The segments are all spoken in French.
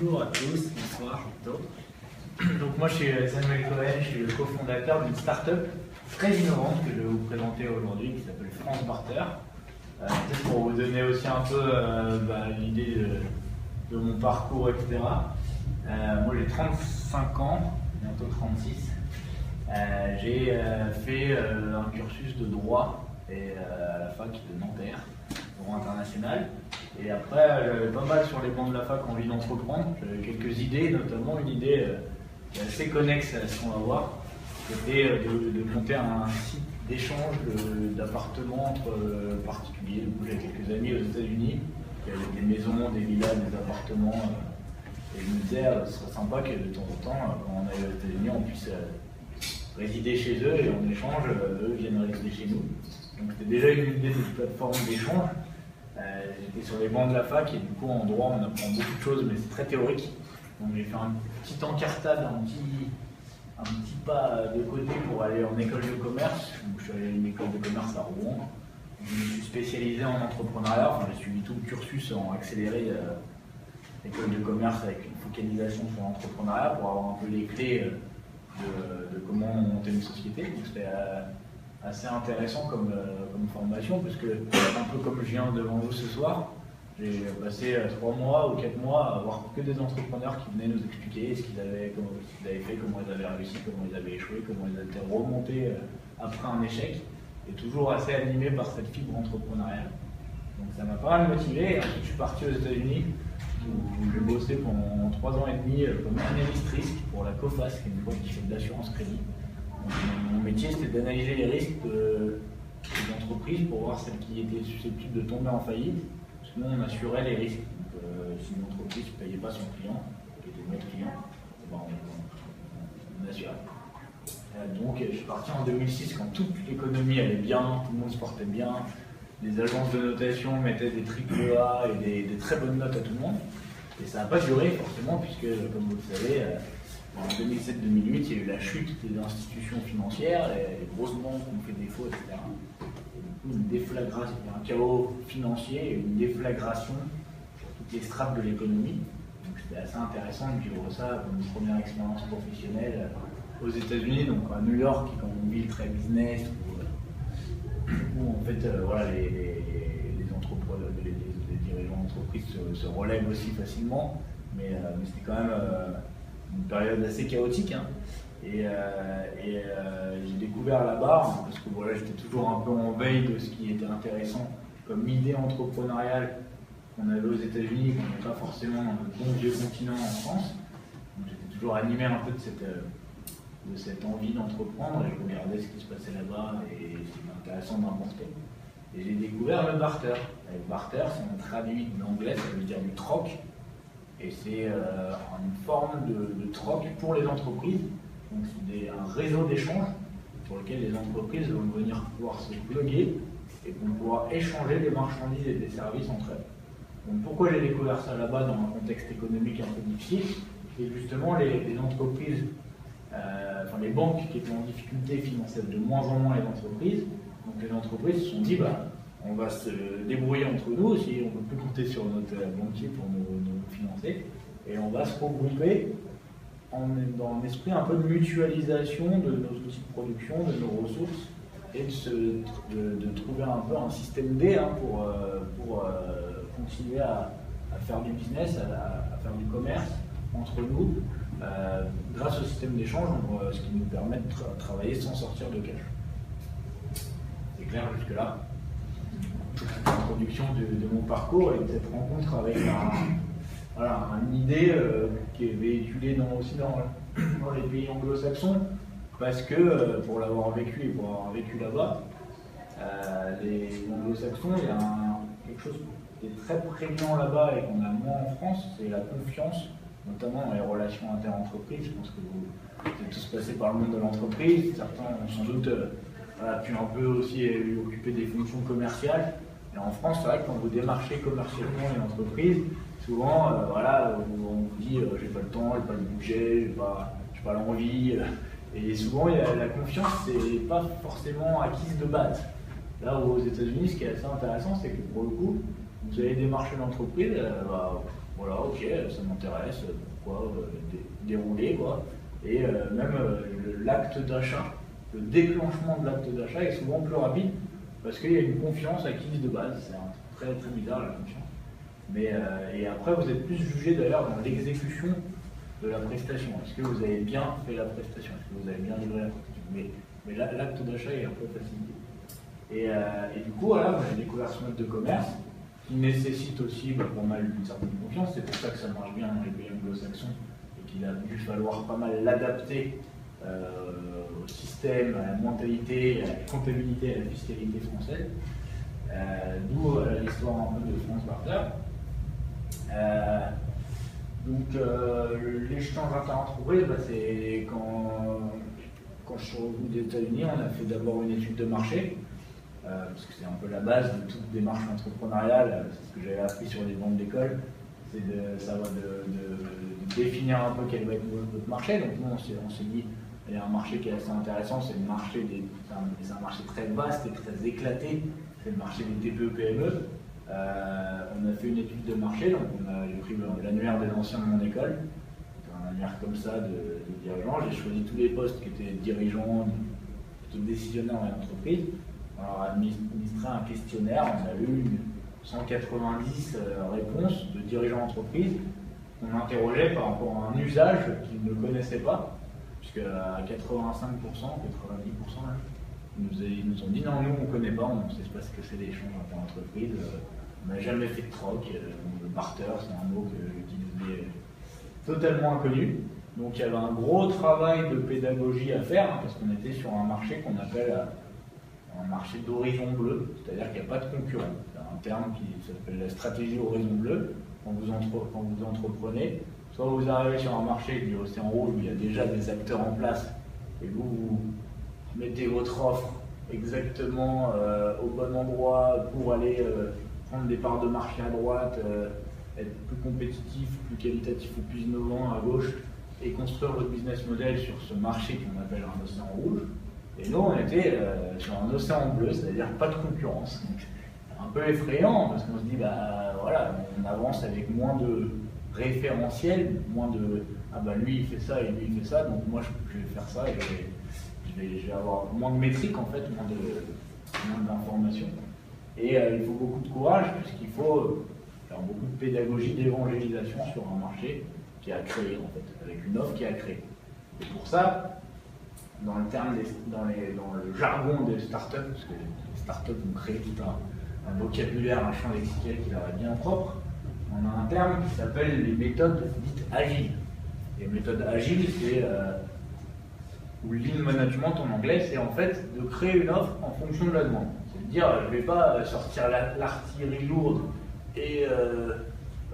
Bonjour à tous, bonsoir plutôt. Donc moi je suis Samuel Cohen, je suis le cofondateur d'une start-up très innovante que je vais vous présenter aujourd'hui qui s'appelle France Barter. Peut-être pour vous donner aussi un peu une idée de mon parcours, etc. Moi j'ai 35 ans, bientôt 36. J'ai fait un cursus de droit et à la fac de Nanterre, droit international. Et après, j'avais pas mal sur les bancs de la fac envie d'entreprendre. J'avais quelques idées, notamment une idée assez connexe à ce qu'on va voir. C'était de monter un site d'échange d'appartements entre particuliers. Donc, j'avais quelques amis aux États-Unis qui avaient des maisons, des villas, des appartements. Et je me disais, ce serait sympa que de temps en temps, quand on aille aux États-Unis, on puisse résider chez eux et en échange, eux viennent résider chez nous. Donc c'était déjà une idée de plateforme d'échange. J'étais sur les bancs de la fac et du coup en droit on apprend beaucoup de choses mais c'est très théorique. Donc j'ai fait un petit encartade, un petit pas de côté pour aller en école de commerce. Donc, je suis allé à une école de commerce à Rouen. Je me suis spécialisé en entrepreneuriat, enfin, j'ai suivi tout le cursus en accéléré école de commerce avec une focalisation sur l'entrepreneuriat pour avoir un peu les clés de comment monter une société. Donc c'était assez intéressant comme formation parce que, un peu comme je viens devant vous ce soir, j'ai passé 3 mois ou 4 mois à voir que des entrepreneurs qui venaient nous expliquer ce qu'ils avaient fait, comment ils avaient réussi, comment ils avaient échoué, comment ils étaient remontés après un échec, et toujours assez animé par cette fibre entrepreneuriale. Donc ça m'a pas mal motivé, et ensuite je suis parti aux États-Unis où j'ai bossé pendant 3 ans et demi comme analyste risque pour la COFAS, qui est une boîte qui fait de l'assurance crédit. Mon métier c'était d'analyser les risques des entreprises pour voir celles qui étaient susceptibles de tomber en faillite. Sinon on assurait les risques. Donc, si une entreprise ne payait pas son client, qui était notre client, on assurait. Donc je suis parti en 2006 quand toute l'économie allait bien, tout le monde se portait bien. Les agences de notation mettaient des triple A et des très bonnes notes à tout le monde. Et ça n'a pas duré forcément puisque, comme vous le savez, en 2007-2008, il y a eu la chute des institutions financières, les grosses banques ont fait défaut, etc. Et du coup, une déflagration, un chaos financier et une déflagration sur toutes les strates de l'économie. Donc c'était assez intéressant de vivre ça comme une première expérience professionnelle aux États-Unis, donc à New York, qui est comme une ville très business, où en fait, les dirigeants d'entreprise se relèvent aussi facilement, mais c'était quand même une période assez chaotique, hein. Et j'ai découvert là-bas, parce que voilà, j'étais toujours un peu en veille de ce qui était intéressant comme idée entrepreneuriale qu'on avait aux États-Unis, qu'on n'avait pas forcément dans le bon vieux continent en France. Donc j'étais toujours animé un peu de cette envie d'entreprendre, et je regardais ce qui se passait là-bas et c'était intéressant d'importer. Et j'ai découvert le barter. Et le barter, si on traduit de l'anglais, ça veut dire du troc. Et c'est une forme de troc pour les entreprises. Donc c'est un réseau d'échanges sur lequel les entreprises vont venir pouvoir se plugger et vont pouvoir échanger des marchandises et des services entre elles. Donc pourquoi j'ai découvert ça là-bas dans un contexte économique un peu difficile? Et justement les entreprises, les banques qui étaient en difficulté finançaient de moins en moins les entreprises. Donc les entreprises se sont dit, on va se débrouiller entre nous, si on ne peut plus compter sur notre banquier pour nous financer, et on va se regrouper dans un esprit un peu de mutualisation de nos outils de production, de nos ressources, et de trouver un peu un système D pour continuer à faire du business, à faire du commerce entre nous, grâce au système d'échange, ce qui nous permet de travailler sans sortir de cash. C'est clair jusque-là? L'introduction de mon parcours et de cette rencontre avec une idée qui est véhiculée aussi dans les pays anglo-saxons, parce que pour l'avoir vécu et pour avoir vécu là-bas, les anglo-saxons, il y a quelque chose qui est très prégnant là-bas et qu'on a moins en France, c'est la confiance, notamment dans les relations inter-entreprises. Je pense que vous êtes tous passés par le monde de l'entreprise, certains ont sans doute pu un peu aussi occuper des fonctions commerciales. Et en France, c'est vrai que quand vous démarchez commercialement les entreprises, souvent, on vous dit j'ai pas le temps, j'ai pas le budget, j'ai pas l'envie. Et souvent, la confiance, c'est pas forcément acquise de base. Là où aux États-Unis, ce qui est assez intéressant, c'est que pour le coup, vous allez démarcher l'entreprise, voilà, ok, ça m'intéresse, pourquoi dérouler, quoi. Et même l'acte d'achat, le déclenchement de l'acte d'achat est souvent plus rapide parce qu'il y a une confiance acquise de base. C'est un truc très très bizarre, la confiance. Mais, et après, vous êtes plus jugé d'ailleurs dans l'exécution de la prestation. Est-ce que vous avez bien fait la prestation? Est-ce que vous avez bien livré la prestation? Mais l'acte d'achat est un peu facilité. Et du coup, voilà, j'ai découvert ce mode de commerce qui nécessite aussi pas mal d'une certaine confiance. C'est pour ça que ça marche bien dans les pays anglo-saxons et qu'il a dû falloir pas mal l'adapter au système, à la mentalité, à la comptabilité, à la fiscalité française. D'où l'histoire un peu de France Barter. Donc l'échange inter-entreprise, c'est quand je suis revenu des États-Unis, on a fait d'abord une étude de marché, parce que c'est un peu la base de toute démarche entrepreneuriale, c'est ce que j'avais appris sur les bancs d'école, c'est de définir un peu quel va être votre marché. Donc nous on s'est dit, il y a un marché qui est assez intéressant, c'est un marché très vaste et très éclaté, c'est le marché des TPE-PME. On a fait une étude de marché, donc j'ai pris l'annuaire des anciens de mon école, un annuaire comme ça de dirigeants. J'ai choisi tous les postes qui étaient dirigeants, plutôt décisionnaires dans l'entreprise. On a administré un questionnaire, on a eu 190 réponses de dirigeants d'entreprise qu'on interrogeait par rapport à un usage qu'ils ne connaissaient pas, puisque à 85%, 90%, ils nous ont dit non, nous on ne connaît pas, on ne sait pas ce que c'est l'échange inter-entreprise. On n'a jamais fait de troc, le barter, c'est un mot qui nous est totalement inconnu. Donc il y avait un gros travail de pédagogie à faire, parce qu'on était sur un marché qu'on appelle un marché d'horizon bleu, c'est-à-dire qu'il n'y a pas de concurrent. C'est un terme qui s'appelle la stratégie horizon bleu. Quand vous entreprenez, soit vous arrivez sur un marché du océan rouge où il y a déjà des acteurs en place, et vous mettez votre offre exactement au bon endroit pour aller prendre des parts de marché à droite, être plus compétitif, plus qualitatif ou plus innovant à gauche et construire votre business model sur ce marché qu'on appelle un océan rouge. Et nous, on était sur un océan bleu, c'est-à-dire pas de concurrence. Donc, un peu effrayant parce qu'on se dit, voilà, on avance avec moins de référentiels, moins de lui il fait ça et lui il fait ça, donc moi je vais faire ça et je vais avoir moins de métriques en fait, moins d'informations. Et il faut beaucoup de courage puisqu'il faut faire beaucoup de pédagogie, d'évangélisation sur un marché qui a créé en fait, avec une offre qui a créé. Et pour ça, dans le jargon des startups, parce que les startups ont créé tout un vocabulaire, un champ lexical qui leur est bien propre, on a un terme qui s'appelle les méthodes dites agiles. Les méthodes agiles, c'est ou lean management en anglais, c'est en fait de créer une offre en fonction de la demande. C'est de dire, je ne vais pas sortir l'artillerie lourde et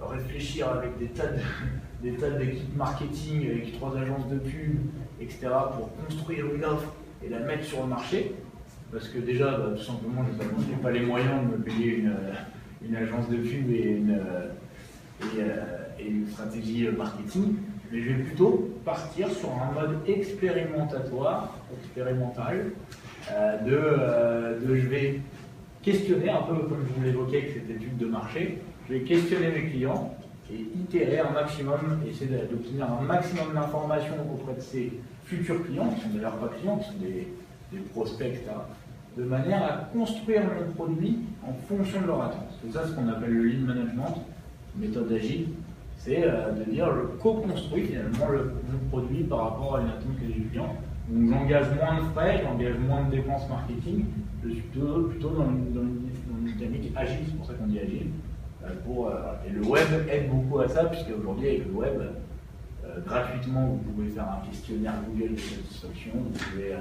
réfléchir avec des tas d'équipes marketing, avec 3 agences de pub, etc. pour construire une offre et la mettre sur le marché. Parce que déjà, tout simplement, je n'ai pas les moyens de me payer une agence de pub et une stratégie marketing. Mais je vais plutôt partir sur un mode expérimental, je vais questionner, un peu comme je vous l'évoquais avec cette étude de marché, je vais questionner mes clients et itérer un maximum, essayer d'obtenir un maximum d'informations auprès de ces futurs clients, qui sont d'ailleurs pas clients, qui sont des prospects, etc., de manière à construire mon produit en fonction de leur attente. C'est ça ce qu'on appelle le lean management, méthode agile. C'est de dire je co-construis finalement mon produit par rapport à une attente que j'ai du client. Donc j'engage moins de frais, j'engage moins de dépenses marketing, je suis plutôt dans une dynamique agile, c'est pour ça qu'on dit agile. Et le web aide beaucoup à ça, puisque aujourd'hui avec le web, gratuitement vous pouvez faire un questionnaire Google de satisfaction, vous pouvez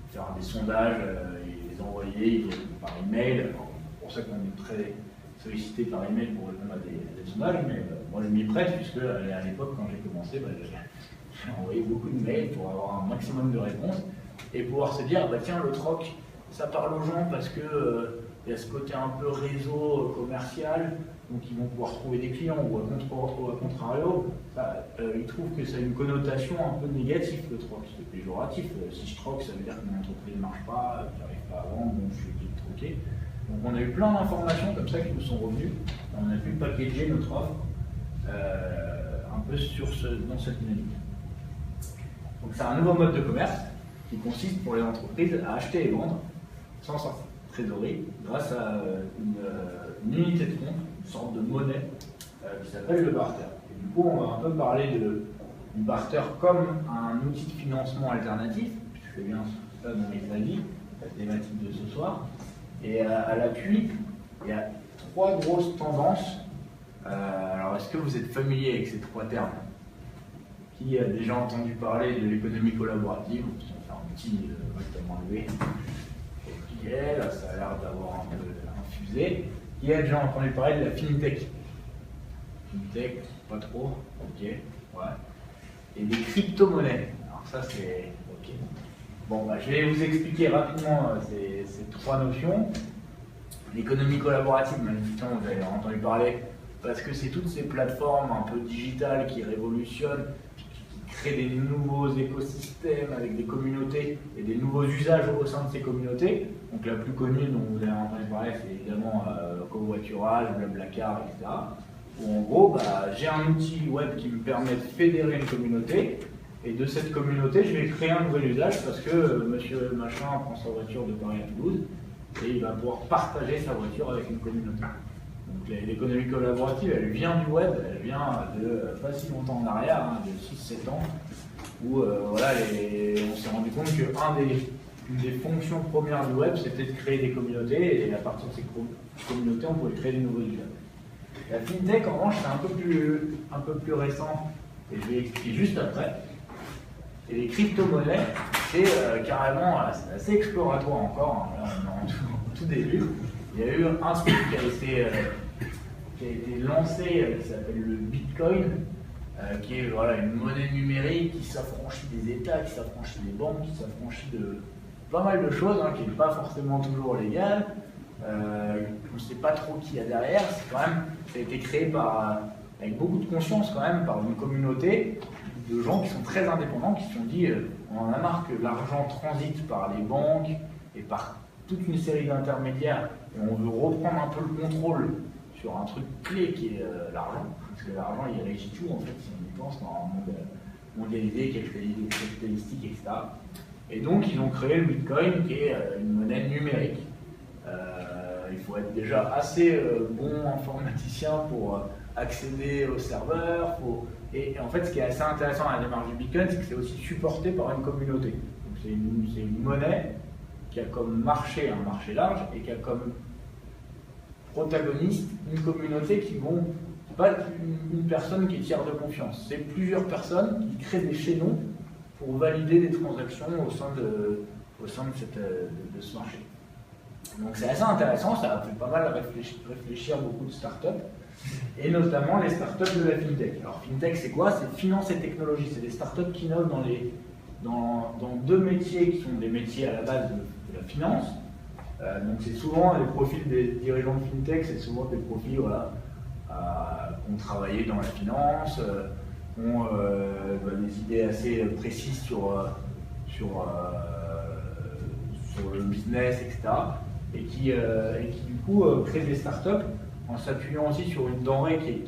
faire des sondages et les envoyer par email. C'est pour ça qu'on est très sollicité par email pour répondre à des sondages, mais moi je m'y prête puisque à l'époque quand j'ai commencé, j'ai envoyé beaucoup de mails pour avoir un maximum de réponses et pouvoir se dire tiens le troc ça parle aux gens parce que il y a ce côté un peu réseau commercial, donc ils vont pouvoir trouver des clients, ou à contrario, ils trouvent que ça a une connotation un peu négative le troc, c'est péjoratif. Si je troque, ça veut dire que mon entreprise ne marche pas, que j'arrive pas à vendre, donc je suis obligé de troquer. Donc on a eu plein d'informations comme ça qui nous sont revenues, on a pu packager notre offre un peu dans cette dynamique. Donc c'est un nouveau mode de commerce qui consiste pour les entreprises à acheter et vendre sans sortir de trésorerie grâce à une unité de compte, une sorte de monnaie qui s'appelle le barter. Et du coup, on va un peu parler du barter comme un outil de financement alternatif, puisque c'est bien ça dont il s'agit, la thématique de ce soir. Et à l'appui, il y a 3 grosses tendances. Alors, est-ce que vous êtes familier avec ces 3 termes? Qui a déjà entendu parler de l'économie collaborative? On va faire un petit rectangle levé. Et là, ça a l'air d'avoir un peu infusé. Qui a déjà entendu parler de la FinTech? FinTech, pas trop. Ok, ouais. Et des crypto-monnaies. Alors ça, c'est ok. Bon, bah, je vais vous expliquer rapidement ces 3 notions. L'économie collaborative, manifestement, vous avez entendu parler, parce que c'est toutes ces plateformes un peu digitales qui révolutionnent, qui créent des nouveaux écosystèmes avec des communautés et des nouveaux usages au sein de ces communautés. Donc la plus connue dont vous avez entendu parler, c'est évidemment covoiturage, Blablacar, etc. Où en gros, bah, j'ai un outil web qui me permet de fédérer une communauté, et de cette communauté, je vais créer un nouvel usage parce que monsieur machin prend sa voiture de Paris à Toulouse, et il va pouvoir partager sa voiture avec une communauté. Donc l'économie collaborative, elle vient du web, elle vient de pas si longtemps en arrière, hein, de 6-7 ans, où voilà, on s'est rendu compte qu'une des fonctions premières du web, c'était de créer des communautés, et à partir de ces communautés, on pouvait créer des nouveaux usages. La FinTech, en revanche, c'est un peu plus récent, et je vais expliquer juste après. Et les crypto-monnaies, c'est carrément, c'est assez exploratoire encore, hein, là, en tout début. Il y a eu un truc qui a été lancé, qui s'appelle le Bitcoin, qui est voilà, une monnaie numérique qui s'affranchit des États, qui s'affranchit des banques, qui s'affranchit de pas mal de choses, hein, qui n'est pas forcément toujours légale. On ne sait pas trop qui il y a derrière. Ça a été créé avec beaucoup de conscience quand même par une communauté de gens qui sont très indépendants, qui se sont dit on en a marre que l'argent transite par les banques et par toute une série d'intermédiaires, et on veut reprendre un peu le contrôle sur un truc clé qui est l'argent, parce que l'argent il régit tout en fait si on y pense dans un monde mondialisé, capitalistique, etc. Et donc ils ont créé le Bitcoin qui est une monnaie numérique. Il faut être déjà assez bon informaticien pour accéder au serveur. Et en fait, ce qui est assez intéressant à la démarche du Bitcoin, c'est que c'est aussi supporté par une communauté. Donc c'est une monnaie qui a comme marché un marché large et qui a comme protagoniste une communauté qui vont pas une personne qui est tiers de confiance. C'est plusieurs personnes qui créent des chaînons pour valider des transactions au sein de ce marché. Donc c'est assez intéressant, ça a fait pas mal réfléchir beaucoup de startups, et notamment les startups de la FinTech. Alors FinTech c'est quoi? C'est finance et technologie, c'est des startups qui innovent dans 2 métiers qui sont des métiers à la base de la finance. Donc c'est souvent les profils des dirigeants de FinTech, c'est souvent des profils voilà, qui ont travaillé dans la finance, ont des idées assez précises sur le business, etc. Et qui du coup créent des startups en s'appuyant aussi sur une denrée qui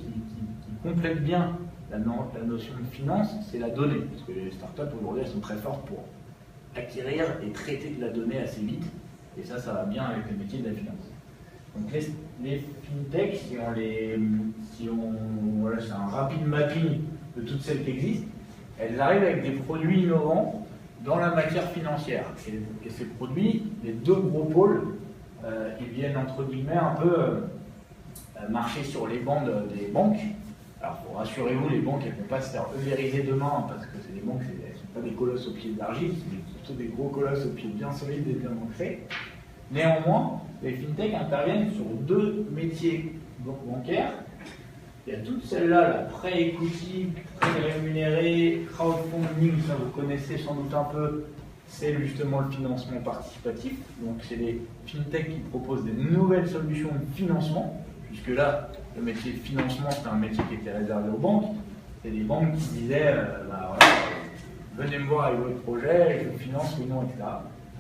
complète bien la notion de finance, c'est la donnée. Parce que les startups aujourd'hui elles sont très fortes pour acquérir et traiter de la donnée assez vite. Et ça va bien avec le métier de la finance. Donc les fintech, voilà, c'est un rapide mapping de toutes celles qui existent, elles arrivent avec des produits innovants dans la matière financière. Et ces produits, les 2 gros pôles, ils viennent entre guillemets un peu marcher sur les bancs des banques. Alors pour rassurez-vous, les banques elles ne vont pas se faire euvériser demain parce que c'est des banques, elles ne sont pas des colosses au pied d'argile, c'est plutôt des gros colosses au pied bien solides et bien ancrés. Néanmoins, les fintech interviennent sur 2 métiers bancaires. Il y a toutes celles-là, la prêt equity, prêt rémunéré, crowdfunding, ça vous connaissez sans doute un peu, c'est justement le financement participatif. Donc c'est des fintech qui proposent des nouvelles solutions de financement. Jusque là, le métier de financement, c'était un métier qui était réservé aux banques. C'est des banques qui disaient, voilà, venez me voir avec votre projet, je vous finance ou non, etc.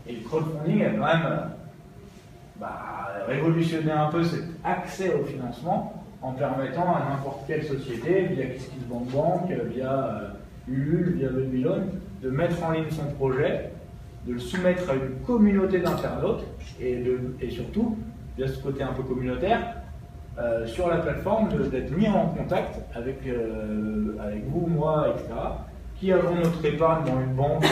Et le crowdfunding a quand même révolutionné un peu cet accès au financement en permettant à n'importe quelle société, via KissKissBankBank, via Ulule, via Babylone, de mettre en ligne son projet, de le soumettre à une communauté d'internautes et surtout, via ce côté un peu communautaire, sur la plateforme, d'être mis en contact avec vous, moi, etc., qui avons notre épargne dans une banque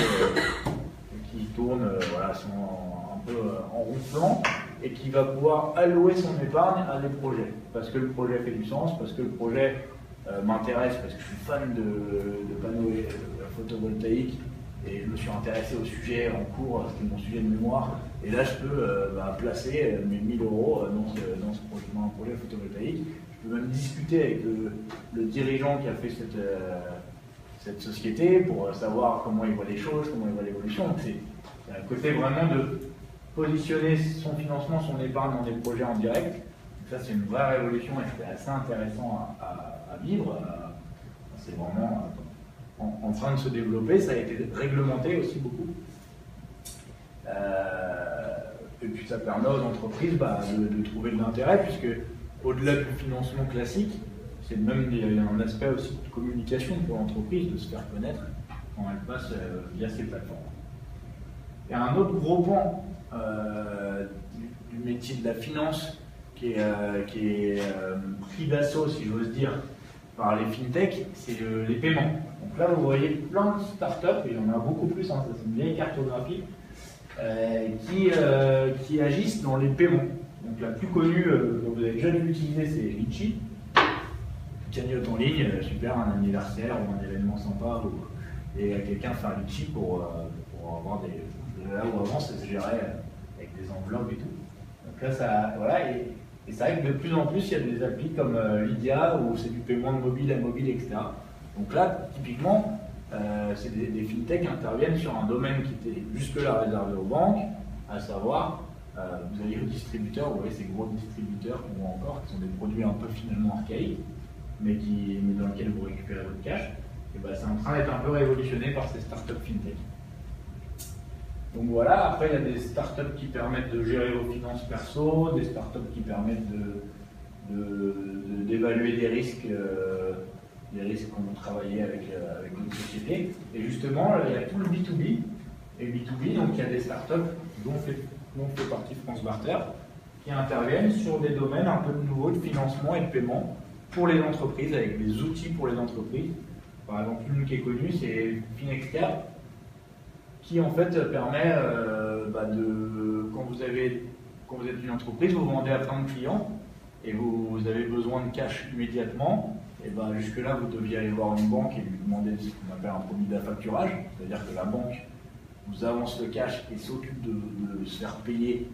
qui tourne voilà, un peu en ronflant et qui va pouvoir allouer son épargne à des projets. Parce que le projet fait du sens, parce que le projet m'intéresse, parce que je suis fan de panneaux photovoltaïques et je me suis intéressé au sujet en cours, c'était mon sujet de mémoire. Et là, je peux placer mes 1000 euros dans un projet photovoltaïque. Je peux même discuter avec le dirigeant qui a fait cette société pour savoir comment il voit les choses, comment il voit l'évolution. Donc c'est un côté vraiment de positionner son financement, son épargne dans des projets en direct. Donc ça, c'est une vraie révolution et c'était assez intéressant à vivre. C'est vraiment en train de se développer. Ça a été réglementé aussi beaucoup. Et puis ça permet aux entreprises de trouver de l'intérêt, puisque au-delà du financement classique, il y a un aspect aussi de communication pour l'entreprise, de se faire connaître quand elle passe via ces plateformes. Il y a un autre gros pan du métier de la finance qui est pris d'assaut, si j'ose dire, par les fintechs, c'est les paiements. Donc là, vous voyez plein de startups, et il y en a beaucoup plus, hein, c'est une vieille cartographie, qui agissent dans les paiements. Donc la plus connue, que vous avez déjà dû utiliser, c'est Litchi. Cagnotte en ligne, super, un anniversaire ou un événement sympa, et quelqu'un fait un Litchi pour avoir des... Là où avant, ça se gérait avec des enveloppes et tout. Donc là, ça... Voilà, et c'est vrai que de plus en plus, il y a des applis comme Lydia, où c'est du paiement de mobile à mobile, etc. Donc là, typiquement, c'est des fintechs qui interviennent sur un domaine qui était jusque-là réservé aux banques, à savoir, vous avez le distributeur, vous voyez ces gros distributeurs qu'on voit encore, qui sont des produits un peu finalement archaïques, mais dans lesquels vous récupérez votre cash, et c'est en train d'être un peu révolutionné par ces startups fintech. Donc voilà, après il y a des startups qui permettent de gérer vos finances perso, des startups qui permettent d'évaluer des risques qu'on va travailler avec une société. Et justement, il y a tout le B2B. Et B2B, donc il y a des startups dont fait partie France Barter, qui interviennent sur des domaines un peu nouveaux de financement et de paiement pour les entreprises, avec des outils pour les entreprises. Par exemple, une qui est connue, c'est FinExCap, qui en fait permet quand vous êtes une entreprise, vous vendez à plein de clients et vous avez besoin de cash immédiatement. Et jusque-là, vous deviez aller voir une banque et lui demander ce qu'on appelle un produit d'affacturage, c'est-à-dire que la banque vous avance le cash et s'occupe de se faire payer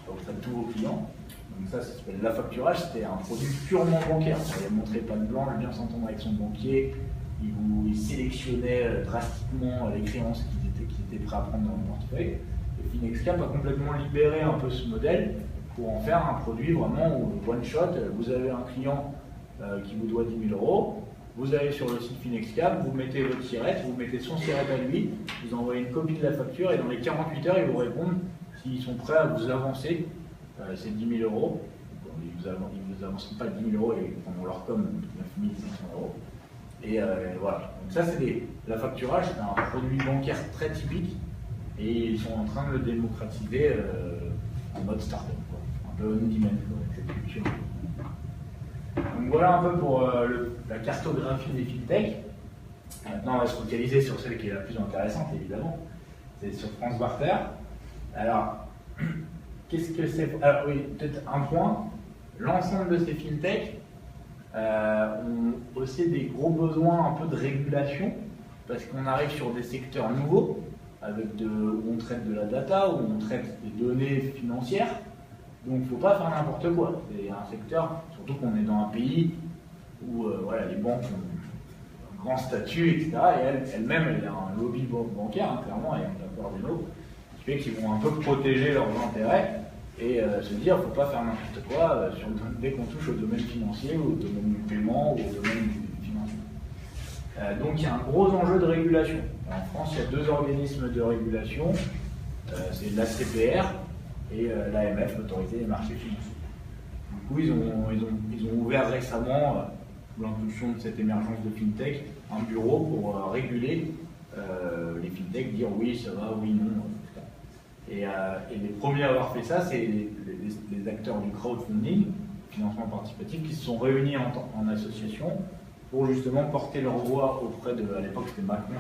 auprès de tous vos clients. Donc ça s'appelle l'affacturage, c'était un produit purement bancaire. Il montrait pas de blanche, bien s'entendre avec son banquier, il sélectionnait drastiquement les créances qui étaient prêts à prendre dans le portefeuille. Et FinExCap a complètement libéré un peu ce modèle pour en faire un produit vraiment one shot. Vous avez un client qui vous doit 10 000 euros, vous allez sur le site FinExCap, vous mettez votre SIRET, vous mettez son SIRET à lui, vous envoyez une copie de la facture et dans les 48 heures, ils vous répondent s'ils sont prêts à vous avancer ces 10 000 euros. Ils ne vous avancent pas 10 000 euros et pendant leur com, 9 500 euros. Et voilà. Donc ça, c'est l'affacturage, c'est un produit bancaire très typique et ils sont en train de le démocratiser en mode startup, un peu on-demand avec cette culture. Donc voilà un peu pour la cartographie des fintechs. Maintenant, on va se focaliser sur celle qui est la plus intéressante, évidemment. C'est sur France Barter. Alors, qu'est-ce que c'est? Alors oui, peut-être un point. L'ensemble de ces fintechs ont aussi des gros besoins un peu de régulation, parce qu'on arrive sur des secteurs nouveaux, où on traite de la data, où on traite des données financières. Donc il ne faut pas faire n'importe quoi. C'est un secteur, surtout qu'on est dans un pays où les banques ont un grand statut, etc. Et elles-mêmes, elles ont un lobby bancaire, hein, clairement, et on a peur des nôtres, qui fait qu'ils vont un peu protéger leurs intérêts et se dire qu'il ne faut pas faire n'importe quoi dès qu'on touche au domaine financier, ou au domaine du paiement, ou au domaine du financier. Donc il y a un gros enjeu de régulation. En France, il y a 2 organismes de régulation, c'est l'ACPR et l'AMF, l'Autorité des marchés financiers. Du coup, ils ont ouvert récemment, sous l'impulsion de cette émergence de FinTech, un bureau pour réguler les FinTech, dire oui, ça va, oui, non. Et les premiers à avoir fait ça, c'est les acteurs du crowdfunding, financement participatif, qui se sont réunis en association pour justement porter leur voix auprès de, à l'époque c'était Macron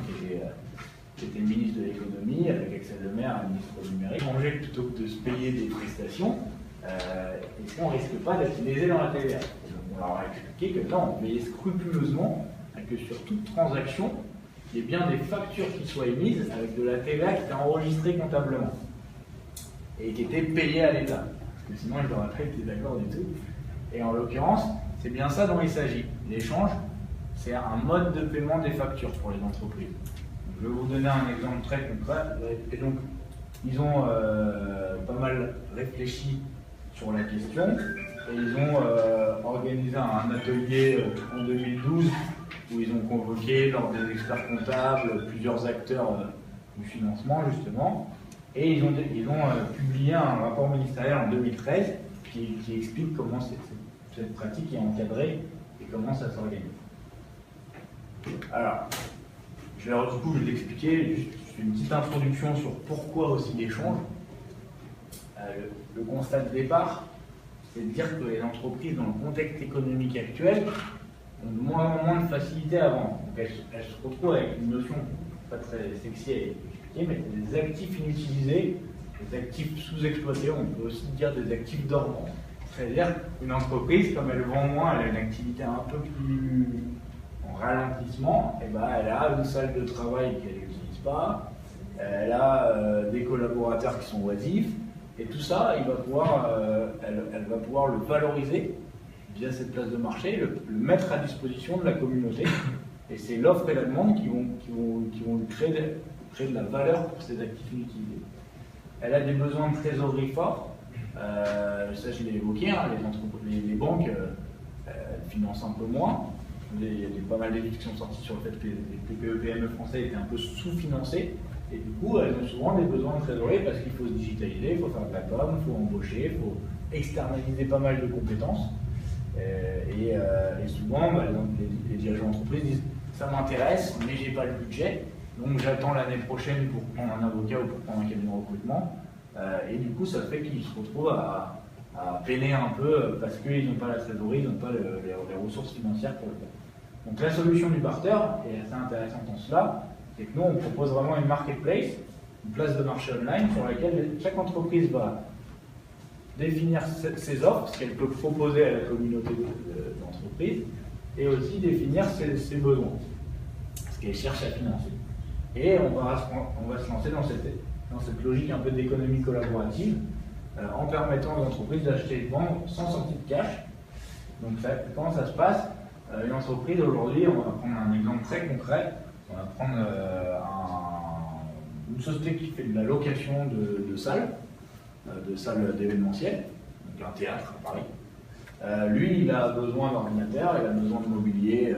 qui était ministre de l'économie, avec Axel Lemaire, ministre du numérique, changer plutôt que de se payer des prestations, est-ce qu'on ne risque pas d'être lésé dans la TVA? Donc on leur a expliqué que non, on veillait scrupuleusement à que sur toute transaction, il y ait bien des factures qui soient émises avec de la TVA qui était enregistrée comptablement et qui était payée à l'État. Parce que sinon, ils n'auraient pas été d'accord du tout. Et en l'occurrence, c'est bien ça dont il s'agit. L'échange, c'est un mode de paiement des factures pour les entreprises. Donc, je vais vous donner un exemple très concret. Et donc, ils ont pas mal réfléchi sur la question et ils ont organisé un atelier en 2012 où ils ont convoqué lors des experts comptables plusieurs acteurs du financement justement, et ils ont publié un rapport ministériel en 2013 qui explique comment cette pratique est encadrée et comment ça s'organise. Alors, je vais l'expliquer, juste une petite introduction sur pourquoi aussi l'échange. Le constat de départ, c'est de dire que les entreprises dans le contexte économique actuel ont de moins en moins de facilité à vendre. Donc elles se retrouvent avec une notion pas très sexy à expliquer, mais des actifs inutilisés, des actifs sous-exploités, on peut aussi dire des actifs dormants. C'est-à-dire qu'une entreprise, comme elle vend moins, elle a une activité un peu plus en ralentissement, et ben elle a une salle de travail qu'elle n'utilise pas, elle a des collaborateurs qui sont oisifs, et tout ça, elle va pouvoir le valoriser via cette place de marché, le mettre à disposition de la communauté. Et c'est l'offre et la demande qui vont créer de la valeur pour ces actifs inutilisés. Elle a des besoins de trésorerie forts. Ça, je l'ai évoqué, hein, les banques financent un peu moins. Il y a pas mal d'études qui sont sorties sur le fait que les TPE-PME français étaient un peu sous-financés. Et du coup, elles ont souvent des besoins de trésorerie parce qu'il faut se digitaliser, il faut faire de la com, il faut embaucher, il faut externaliser pas mal de compétences. Et souvent, les dirigeants d'entreprise disent « ça m'intéresse, mais j'ai pas le budget, donc j'attends l'année prochaine pour prendre un avocat ou pour prendre un cabinet de recrutement ». Et du coup, ça fait qu'ils se retrouvent à peiner un peu parce qu'ils n'ont pas la trésorerie, ils n'ont pas les ressources financières pour le faire. Donc la solution du barter est assez intéressante en cela, c'est que nous, on propose vraiment une marketplace, une place de marché online sur laquelle chaque entreprise va définir ses offres, ce qu'elle peut proposer à la communauté d'entreprises, et aussi définir ses besoins, ce qu'elle cherche à financer. Et on va se lancer dans cette logique un peu d'économie collaborative, en permettant aux entreprises d'acheter et de vendre sans sortie de cash. Donc comment ça se passe? Une entreprise aujourd'hui, on va prendre un exemple très concret, on va prendre une société qui fait de la location de salles d'événementiel, donc un théâtre à Paris. Lui, il a besoin d'ordinateur, il a besoin de mobilier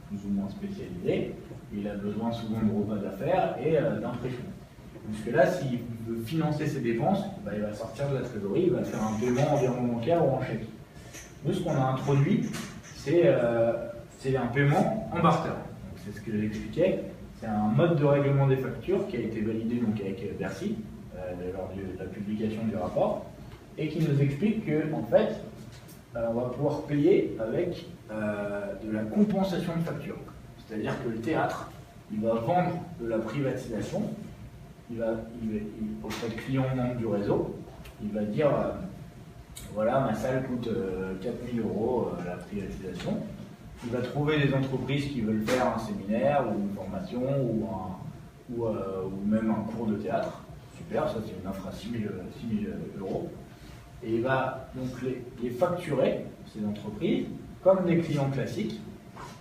plus ou moins spécialisé, il a besoin souvent de repas d'affaires et d'impression. Puisque là, s'il veut financer ses dépenses, il va sortir de la trésorerie, il va faire un paiement en virement bancaire ou en chèque. Nous, ce qu'on a introduit, c'est un paiement en barter. C'est ce que j'expliquais. C'est un mode de règlement des factures qui a été validé donc avec Bercy lors de la publication du rapport et qui nous explique qu'en fait, on va pouvoir payer avec de la compensation de factures. C'est-à-dire que le théâtre, il va vendre de la privatisation, auprès de clients membres du réseau, il va dire voilà, ma salle coûte 4 000 € la privatisation. Il va trouver des entreprises qui veulent faire un séminaire ou une formation ou même un cours de théâtre. Super, ça c'est une offre à 6 000 €. Et il va donc les facturer, ces entreprises, comme des clients classiques.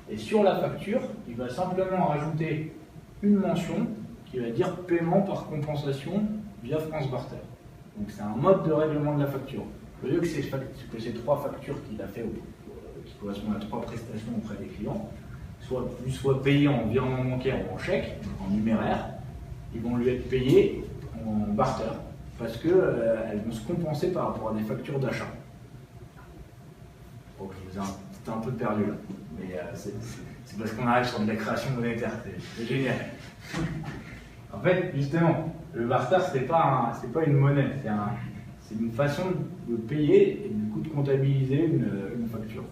Et sur la facture, il va simplement rajouter une mention qui va dire paiement par compensation via France Barter. Donc c'est un mode de règlement de la facture. Au lieu que ces trois factures qu'il a fait, qui correspondent à 3 prestations auprès des clients, soient payées en virement bancaire ou en chèque, en numéraire, ils vont lui être payés en barter, parce qu'elles vont se compenser par rapport à des factures d'achat. Bon, je vous ai un peu perdu là, mais c'est parce qu'on arrive sur de la création monétaire, c'est génial. En fait, justement, le barter, c'est pas une monnaie, c'est une façon de payer et du coup de comptabiliser une facture.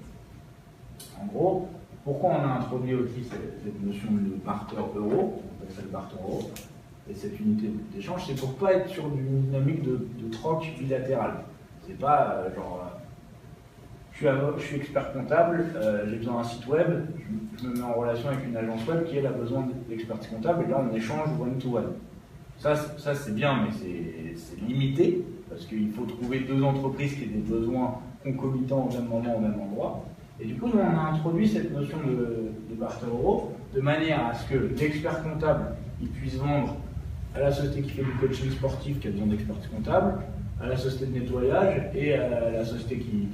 En gros, pourquoi on a introduit aussi cette notion de barter euro, on appelle ça le barter euro, et cette unité d'échange, c'est pour ne pas être sur une dynamique de troc bilatéral. C'est pas je suis expert comptable, j'ai besoin d'un site web, je me mets en relation avec une agence web qui elle a besoin d'expertise comptable, et là on échange one-to-one. Ça c'est bien, mais c'est limité, parce qu'il faut trouver deux entreprises qui aient des besoins concomitants au même moment, au même endroit. Et du coup, nous, on a introduit cette notion de barter euro, de manière à ce que l'expert comptable il puisse vendre à la société qui fait du coaching sportif qui a besoin d'expertise comptable, à la société de nettoyage et à la société qui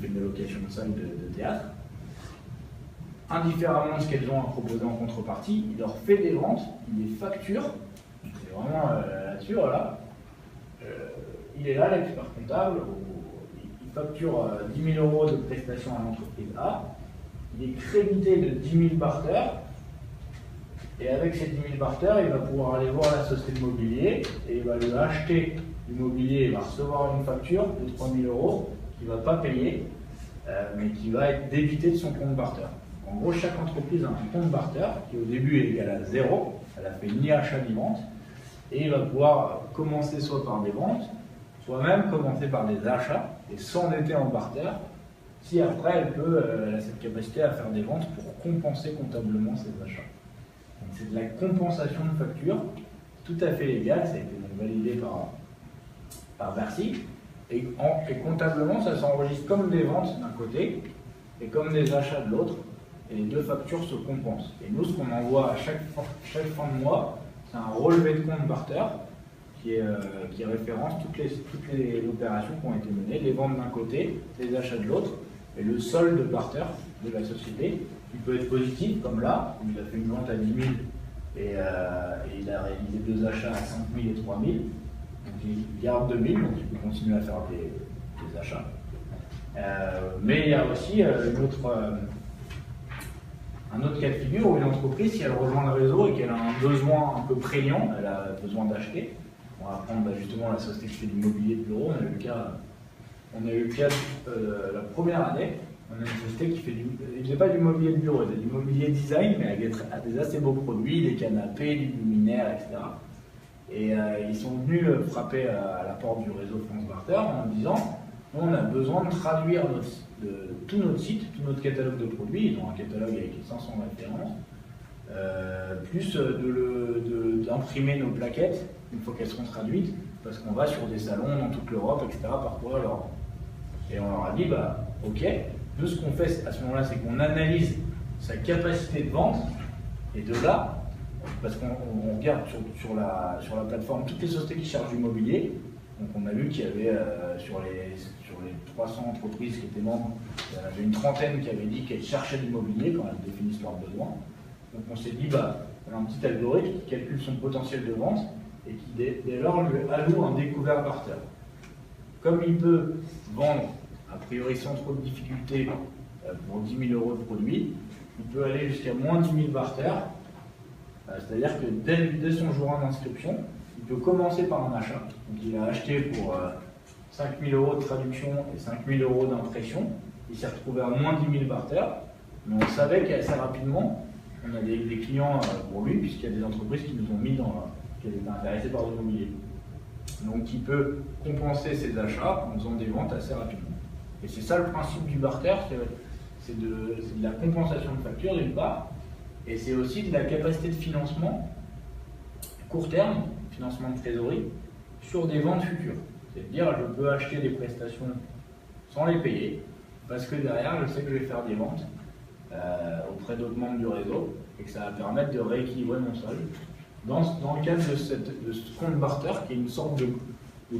fait de la location de salle de théâtre. Indifféremment de ce qu'elles ont à proposer en contrepartie, il leur fait des ventes, il les facture. C'est vraiment là-dessus, voilà. Il est là, l'expert comptable, il facture 10 000 € de prestations à l'entreprise A, il est crédité de 10 000 barters, et avec ces 10 000 barters, il va pouvoir aller voir la société de mobilier, et il va lui acheter du mobilier, il va recevoir une facture de 3 000 € qu'il ne va pas payer, mais qui va être débité de son compte barter. En gros, chaque entreprise a un compte barter qui au début est égal à 0, elle a fait ni achat ni vente, et il va pouvoir commencer soit par des ventes, soit même commencer par des achats et s'endetter en barter si après elle a cette capacité à faire des ventes pour compenser comptablement ses achats. Donc c'est de la compensation de facture, tout à fait légal, ça a été donc validé par Bercy, et comptablement ça s'enregistre comme des ventes d'un côté et comme des achats de l'autre, et les deux factures se compensent. Et nous, ce qu'on envoie à chaque fin de mois, c'est un relevé de compte barter qui référence toutes les opérations qui ont été menées, les ventes d'un côté, les achats de l'autre, et le solde barter de la société, qui peut être positif, comme là, où il a fait une vente à 10 000 et il a réalisé deux achats à 5 000 et 3 000, donc il garde 2 000, donc il peut continuer à faire des achats. Mais il y a aussi un autre cas de figure où une entreprise, si elle rejoint le réseau et qu'elle a un besoin un peu prégnant, elle a besoin d'acheter. On va prendre justement la société qui fait du mobilier de bureau. On a eu le cas la première année. On a une société qui ne faisait pas du mobilier de bureau, elle faisait du mobilier design, mais avec des assez beaux produits, des canapés, des luminaires, etc. Et ils sont venus frapper à la porte du réseau France Barter en disant on a besoin de traduire tout notre site, tout notre catalogue de produits. Ils ont un catalogue avec 500 références, plus d'imprimer nos plaquettes une fois qu'elles seront traduites, parce qu'on va sur des salons dans toute l'Europe, etc., parcourir l'Europe. Et on leur a dit, ok, nous ce qu'on fait à ce moment-là, c'est qu'on analyse sa capacité de vente, et de là, parce qu'on regarde sur la plateforme toutes les sociétés qui chargent du mobilier. Donc on a vu qu'il y avait sur les 300 entreprises qui étaient membres, il y en avait une trentaine qui avaient dit qu'elles cherchaient du mobilier quand elles définissent leurs besoins. Donc on s'est dit, on a un petit algorithme qui calcule son potentiel de vente et qui dès lors lui alloue un découvert barter. Comme il peut vendre, a priori sans trop de difficultés, pour 10 000 € de produits, il peut aller jusqu'à moins 10 000 barter. C'est-à-dire que dès son jour 1 d'inscription, il peut commencer par un achat. Donc il a acheté pour 5 000 € de traduction et 5 000 € d'impression. Il s'est retrouvé à moins 10 000 barter, mais on savait qu'assez rapidement, on a des clients pour lui, puisqu'il y a des entreprises qui nous ont mis qui étaient intéressées par l'immobilier. Donc il peut compenser ses achats en faisant des ventes assez rapidement. Et c'est ça le principe du barter, c'est de la compensation de facture d'une part, et c'est aussi de la capacité de financement court terme, financement de trésorerie, sur des ventes futures. C'est-à-dire, je peux acheter des prestations sans les payer, parce que derrière, je sais que je vais faire des ventes auprès d'autres membres du réseau, et que ça va permettre de rééquilibrer mon solde. Dans le cadre de ce compte barter, qui est une sorte de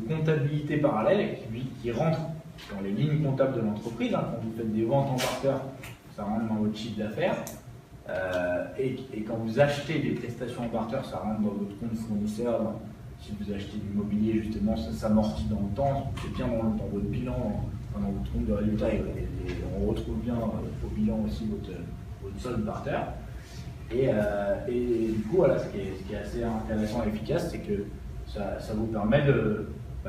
comptabilité parallèle, qui rentre dans les lignes comptables de l'entreprise. Quand vous faites des ventes en barter, ça rentre dans votre chiffre d'affaires. Et quand vous achetez des prestations en barter, ça rentre dans votre compte fournisseur. Si vous achetez du mobilier, justement, ça s'amortit dans le temps, c'est bien dans votre bilan dans votre compte de résultat, et on retrouve bien au bilan aussi votre solde barter. Et du coup, voilà, ce qui est assez intéressant et efficace, c'est que ça vous permet de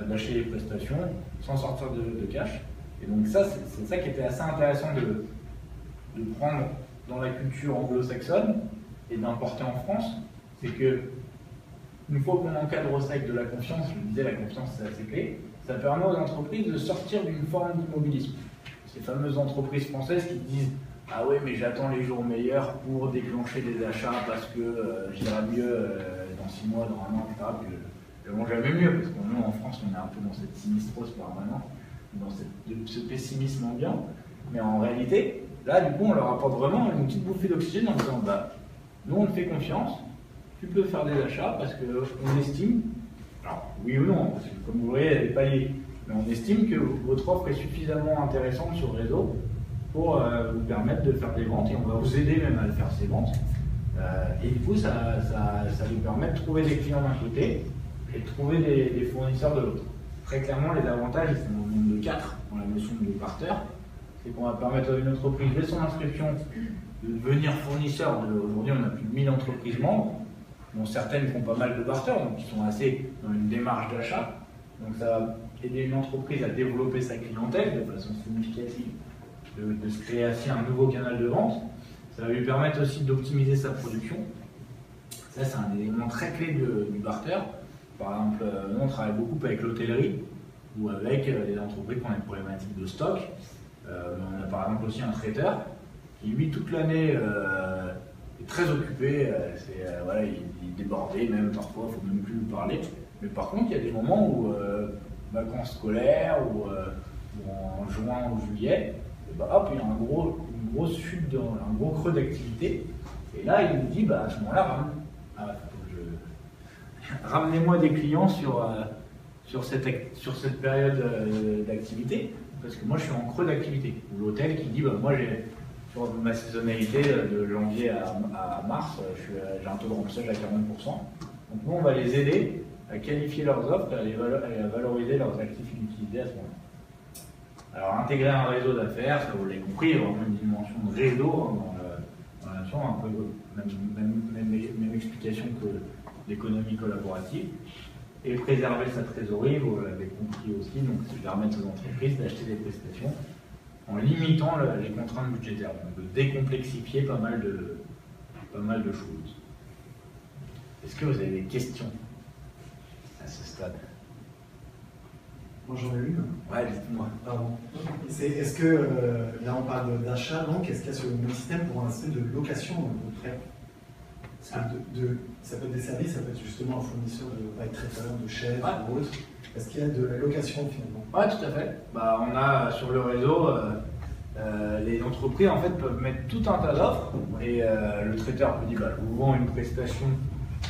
lâcher les prestations sans sortir de cash. Et donc ça, c'est ça qui était assez intéressant de prendre dans la culture anglo-saxonne et d'importer en France. C'est que une fois qu'on encadre ça avec de la confiance, je le disais, la confiance c'est assez clé, ça permet aux entreprises de sortir d'une forme d'immobilisme. Ces fameuses entreprises françaises qui disent « Ah ouais, mais j'attends les jours meilleurs pour déclencher des achats parce que j'irai mieux dans 6 mois, dans 1 an, etc. » Je ne vont jamais mieux, parce que nous, en France, on est un peu dans cette sinistrose permanente, dans ce pessimisme ambiant. Mais en réalité, là, du coup, on leur apporte vraiment une petite bouffée d'oxygène en disant bah, nous, on te fait confiance, tu peux faire des achats parce qu'on estime, alors oui ou non, parce que comme vous voyez, il y a des paliers, mais on estime que votre offre est suffisamment intéressante sur le réseau pour vous permettre de faire des ventes et on va vous aider même à faire ces ventes. Et du coup, ça nous permet de trouver des clients d'un côté et de trouver des fournisseurs de l'autre. Très clairement, les avantages, ils sont au nombre de 4 dans la notion de barter. C'est qu'on va permettre à une entreprise, dès son inscription, de devenir fournisseur. Aujourd'hui, on a plus de 1000 entreprises membres, dont certaines font pas mal de barter, donc qui sont assez dans une démarche d'achat. Donc ça va aider une entreprise à développer sa clientèle de façon significative, de se créer ainsi un nouveau canal de vente. Ça va lui permettre aussi d'optimiser sa production. Ça, c'est un élément très clé du barter. Par exemple, nous, on travaille beaucoup avec l'hôtellerie ou avec les entreprises qui ont des problématiques de stock. On a par exemple aussi un traiteur qui, lui, toute l'année est très occupé. Voilà, il est débordé, même parfois, il ne faut même plus lui parler. Mais par contre, il y a des moments où, vacances scolaires ou en juin ou juillet, et bah, hop, il y a une grosse chute, un gros creux d'activité. Et là, il nous dit, bah, à ce moment-là, ramenez-moi des clients sur cette période d'activité, parce que moi je suis en creux d'activité. Ou l'hôtel qui dit, bah, moi j'ai sur ma saisonnalité de janvier à mars, j'ai un taux de remplissage à 40%. Donc nous on va les aider à qualifier leurs offres et à valoriser leurs actifs inutilisés à ce moment-là. Alors intégrer un réseau d'affaires, ça vous l'avez compris, il y a vraiment une dimension de réseau dans la notion, un peu même explication que l'économie collaborative, et préserver sa trésorerie, vous l'avez compris aussi, donc c'est permettre aux entreprises d'acheter des prestations en limitant les contraintes budgétaires, donc de décomplexifier pas mal de choses. Est-ce que vous avez des questions à ce stade? Moi j'en ai une. Ouais, dites-moi. Pardon. Est-ce que, là on parle d'achat, donc est-ce qu'il y a sur le même système pour un aspect de location de prêt? Parce que ça peut être des services, ça peut être justement un fournisseur de traiteur, de chèvres ou autre. Est-ce qu'il y a de la location finalement? Oui, tout à fait. Bah, on a sur le réseau, les entreprises en fait peuvent mettre tout un tas d'offres et le traiteur peut dire bah, je vous vends une prestation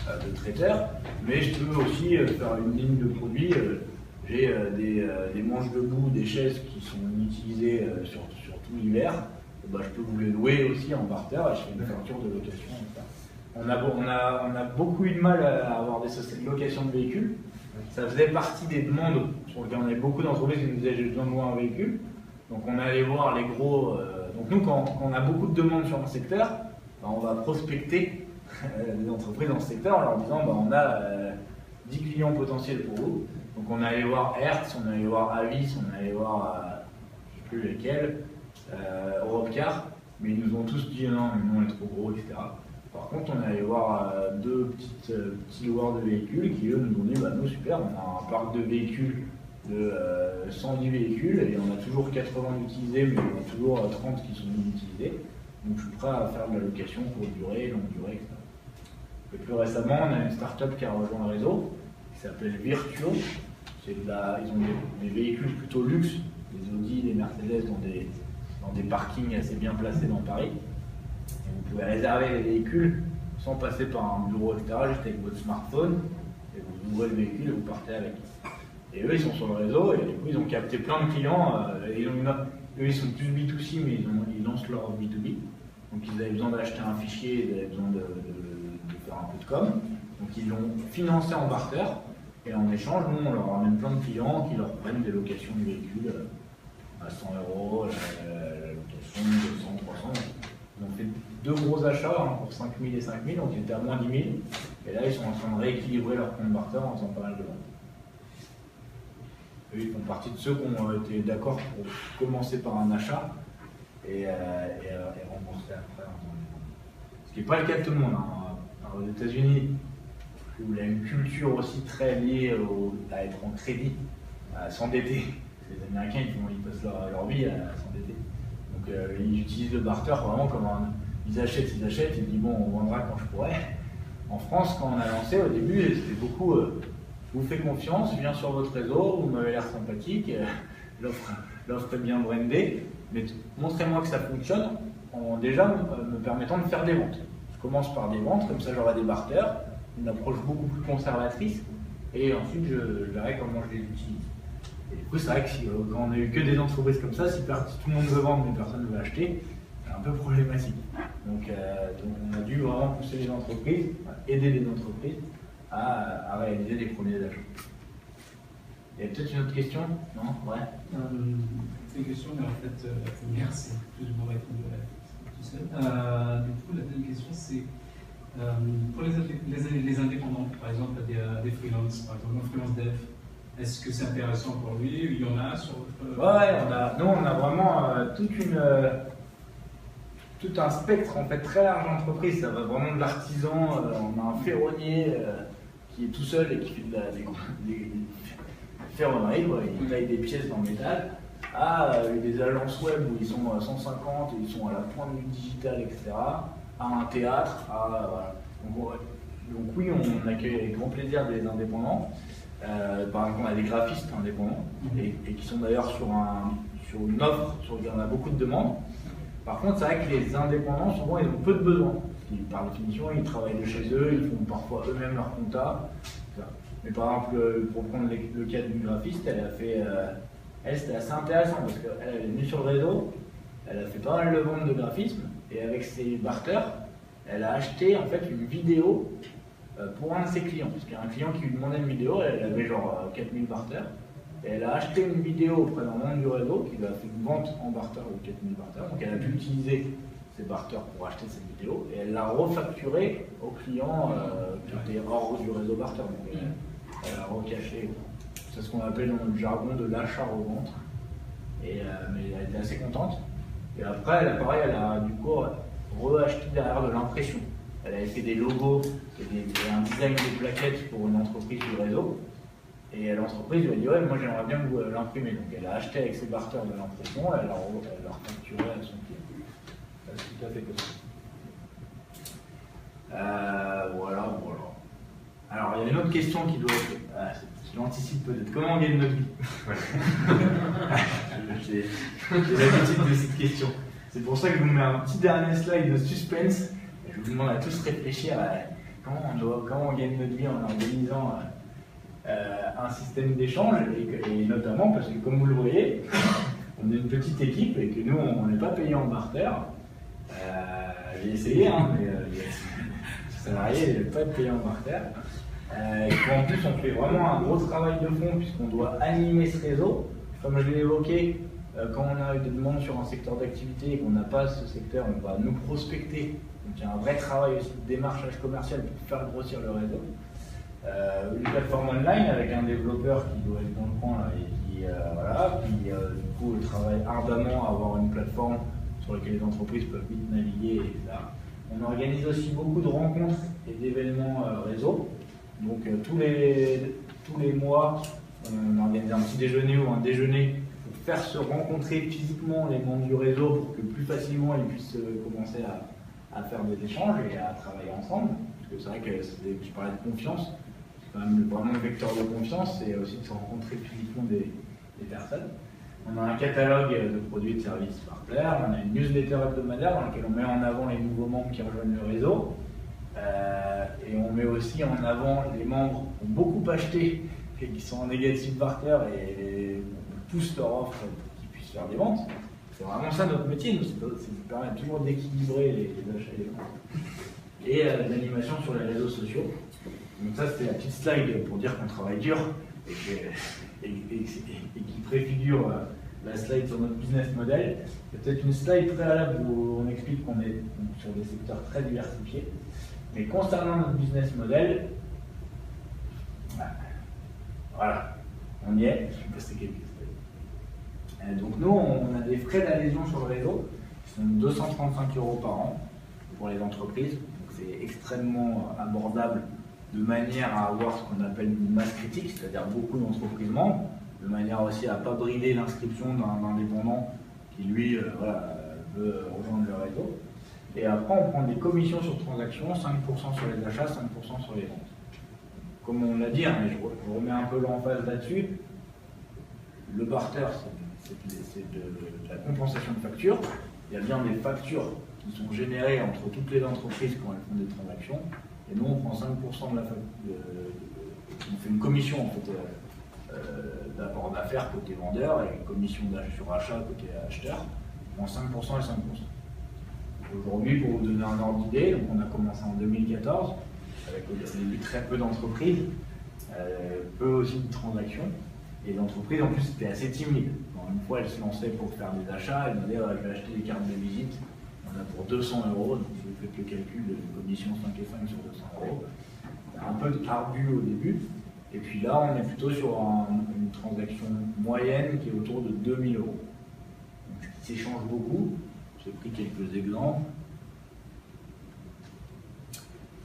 de traiteur, mais je peux aussi faire une ligne de produits. J'ai des manches debout, des chaises qui sont utilisées sur tout l'hiver. Bah, je peux vous les louer aussi en barter et je fais une facture de location. On a beaucoup eu de mal à avoir des sociétés de location de véhicules. Ça faisait partie des demandes sur lesquelles on avait beaucoup d'entreprises qui nous disaient j'ai besoin de louer un véhicule. Donc on allait voir les gros. Donc nous, quand on a beaucoup de demandes sur un secteur, bah, on va prospecter les entreprises dans ce secteur en leur disant bah, on a 10 clients potentiels pour vous. Donc on allait voir Hertz, on allait voir Avis, on allait voir je ne sais plus lesquels, Europcar, mais ils nous ont tous dit non, mais nous on est trop gros, etc. Par contre, on est allé voir deux petits loueurs de véhicules qui, eux, nous ont dit bah, nous, super, on a un parc de véhicules de 110 véhicules et on a toujours 80 utilisés, mais on a toujours 30 qui sont inutilisés. Donc, je suis prêt à faire de la location courte durée, longue durée, etc. Et plus récemment, on a une start-up qui a rejoint le réseau qui s'appelle Virtuo. Ils ont des véhicules plutôt luxe, des Audi, des Mercedes dans des parkings assez bien placés dans Paris. Vous pouvez réserver les véhicules sans passer par un bureau, etc., juste avec votre smartphone, et vous ouvrez le véhicule et vous partez avec. Et eux, ils sont sur le réseau, et du coup, ils ont capté plein de clients. Eux, ils sont plus B2C, mais ils lancent leur B2B. Donc, ils avaient besoin d'acheter un fichier, ils avaient besoin de faire un peu de com. Donc, ils l'ont financé en barter, et en échange, nous, on leur ramène plein de clients qui leur prennent des locations de véhicules. à 100 €, la location 200, 300. Ils ont fait 2 gros achats pour 5 000 et 5 000, donc ils étaient à moins 10 000. Et là, ils sont en train de rééquilibrer leur compte barter en faisant pas mal de ventes. Eux, ils font partie de ceux qui ont été d'accord pour commencer par un achat et rembourser après. Ce qui n'est pas le cas de tout le monde. Aux États-Unis, où il y a une culture aussi très liée à être en crédit, à s'endetter. Les Américains, ils passent leur vie à s'endetter. Donc ils utilisent le barter vraiment comme ils achètent, ils disent bon, on vendra quand je pourrai. En France, quand on a lancé, au début, c'était beaucoup je vous fais confiance, je viens sur votre réseau, vous m'avez l'air sympathique, l'offre est bien brandée, mais montrez-moi que ça fonctionne en déjà me permettant de faire des ventes. Je commence par des ventes, comme ça j'aurai des barters, une approche beaucoup plus conservatrice, et ensuite je verrai comment je les utilise. Et du coup, c'est vrai que quand on a eu que des entreprises comme ça, si tout le monde veut vendre mais personne ne veut acheter, c'est un peu problématique. Donc on a dû vraiment pousser les entreprises, aider les entreprises à réaliser les premiers achats. Il y a peut-être une autre question? Non? Ouais. C'est une question, mais en fait, la première, c'est plus ou moins répondre tout seul. Du coup, la deuxième question, c'est pour les indépendants, par exemple, des freelances, par exemple, un freelance dev, est-ce que c'est intéressant pour lui? Il y en a sur votre... Ouais, on a vraiment tout un spectre en fait très large d'entreprises. Ça va vraiment de l'artisan, on a un ferronnier qui est tout seul et qui fait des ferronneries, il taille des pièces dans le métal, à des agences web où ils sont à 150 et ils sont à la pointe du digital, etc. À un théâtre, voilà. Donc oui, on accueille avec grand plaisir des indépendants. Par exemple, on a des graphistes indépendants et qui sont d'ailleurs sur une offre sur laquelle on a beaucoup de demandes. Par contre, c'est vrai que les indépendants, souvent, ils ont peu de besoins. Par définition, ils travaillent de chez eux, ils font parfois eux-mêmes leur compta. Mais par exemple, pour prendre le cas d'une graphiste, elle a fait. Elle, c'était assez intéressant parce qu'elle est venue sur le réseau, elle a fait pas mal de ventes de graphisme et avec ses barters, elle a acheté en fait une vidéo pour un de ses clients. Parce qu'il y a un client qui lui demandait une vidéo, elle avait genre 4000 barters. Et elle a acheté une vidéo auprès d'un membre du réseau qui lui a fait une vente en barter de 4000 barters. Donc elle a pu utiliser ses barters pour acheter cette vidéo et elle l'a refacturée au client qui était hors du réseau barter. Donc elle a recaché. C'est ce qu'on appelle dans le jargon de l'achat-revente. Mais elle était assez contente. Et après, elle a du coup re-acheté derrière de l'impression. Elle avait fait des logos et un design de plaquettes pour une entreprise du réseau. Et l'entreprise lui a dit ouais, moi j'aimerais bien vous l'imprimer. Donc elle a acheté avec ses barters de l'impression et elle l'a refacturé à son client. C'est tout à fait comme ça. Voilà. Alors il y a une autre question qui doit être. Je l'anticipe peut-être. Comment on gagne notre vie? J'ai l'habitude de cette question. C'est pour ça que je vous mets un petit dernier slide de suspense. Et je vous demande à tous réfléchir à comment on gagne notre vie en organisant un système d'échange et notamment parce que comme vous le voyez, on est une petite équipe et que nous on n'est pas payé en barter. J'ai essayé, mais les salariés ne peuvent pas être payés en barter. En plus on fait vraiment un gros travail de fond puisqu'on doit animer ce réseau. Comme je l'ai évoqué, quand on a des demandes sur un secteur d'activité et qu'on n'a pas ce secteur, on va nous prospecter. Donc il y a un vrai travail aussi de démarchage commercial pour faire grossir le réseau. Une plateforme online avec un développeur qui doit être dans le coin là, et qui du coup travaille ardemment à avoir une plateforme sur laquelle les entreprises peuvent vite naviguer, etc. On organise aussi beaucoup de rencontres et d'événements réseau. Donc tous les mois, on organise un petit déjeuner ou un déjeuner pour faire se rencontrer physiquement les membres du réseau pour que plus facilement ils puissent commencer à faire des échanges et à travailler ensemble. Parce que c'est vrai que je parlais de confiance. Quand même vraiment le vecteur de confiance, c'est aussi de se rencontrer physiquement des personnes. On a un catalogue de produits et de services barter, on a une newsletter hebdomadaire dans laquelle on met en avant les nouveaux membres qui rejoignent le réseau. Et on met aussi en avant les membres qui ont beaucoup acheté et qui sont en négatif barter et on pousse leur offre pour qu'ils puissent faire des ventes. C'est vraiment ça notre métier, c'est de permettre toujours d'équilibrer les achats et les ventes. Et l'animation sur les réseaux sociaux. Donc ça c'était la petite slide pour dire qu'on travaille dur et qui préfigure la slide sur notre business model. Il y a peut-être une slide préalable où on explique qu'on est donc, sur des secteurs très diversifiés. Mais concernant notre business model, voilà, on y est. Je vais passer quelques slides. Donc nous, on a des frais d'adhésion sur le réseau qui sont 235 € par an pour les entreprises. C'est extrêmement abordable de manière à avoir ce qu'on appelle une masse critique, c'est-à-dire beaucoup d'entreprises membres, de manière aussi à ne pas brider l'inscription d'un indépendant qui, lui, veut rejoindre le réseau. Et après, on prend des commissions sur transaction, 5% sur les achats, 5% sur les ventes. Comme on l'a dit, hein, mais je remets un peu l'emphase là-dessus, le barter, c'est de la compensation de factures. Il y a bien des factures qui sont générées entre toutes les entreprises quand elles font des transactions. Et nous, on prend 5% de la facture. On fait une commission en fait, d'apport d'affaires côté vendeur et une commission sur achat côté acheteur. On prend 5% et 5%. Aujourd'hui, pour vous donner un ordre d'idée, donc on a commencé en 2014 avec au début très peu d'entreprises, peu aussi de transactions. Et l'entreprise, en plus, c'était assez timide. Quand une fois, elle se lançait pour faire des achats, elle me disait je vais acheter des cartes de visite. On a pour 200 €, donc si vous faites le calcul de commission 5 et 5 sur 200 €. C'est un peu ardu au début. Et puis là, on est plutôt sur une transaction moyenne qui est autour de 2000 €. Donc, ce qui s'échange beaucoup. J'ai pris quelques exemples.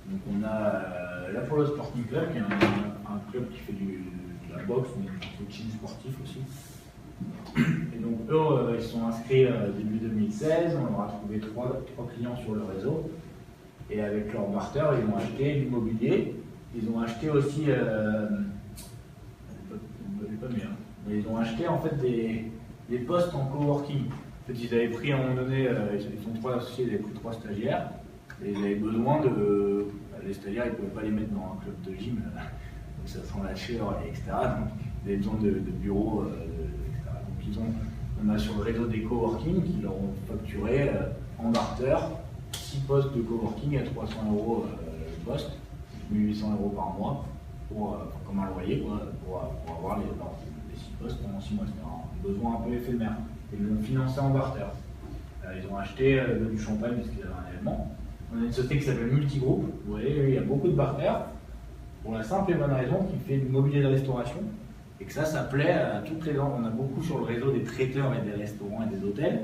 Donc on a l'Apollo Sporting Club, qui est un club qui fait de la boxe, mais du coaching sportif aussi. Et donc eux, ils sont inscrits début 2016, on leur a trouvé trois clients sur le réseau. Et avec leur barter, ils ont acheté l'immobilier. Ils ont acheté aussi, ils ont acheté en fait des postes en coworking. En fait, ils avaient pris à un moment donné, ils sont 3 associés, ils avaient pris 3 stagiaires. Et ils avaient besoin de. Les stagiaires, ils ne pouvaient pas les mettre dans un club de gym, donc ça sent la chair, etc. Donc ils avaient besoin de bureaux, etc. Donc on a sur le réseau des coworking qui leur ont facturé en barter 6 postes de coworking à 300 € le poste, 1800 € par mois, comme un loyer, pour avoir les 6 postes pendant 6 mois. C'était un besoin un peu éphémère. Ils l'ont financé en barter. Ils ont acheté du champagne parce qu'ils avaient un événement. On a une société qui s'appelle Multigroup. Vous voyez, il y a beaucoup de barter pour la simple et bonne raison qu'il fait du mobilier de restauration et que ça plaît à toutes les gens. On a beaucoup sur le réseau des traiteurs et des restaurants et des hôtels.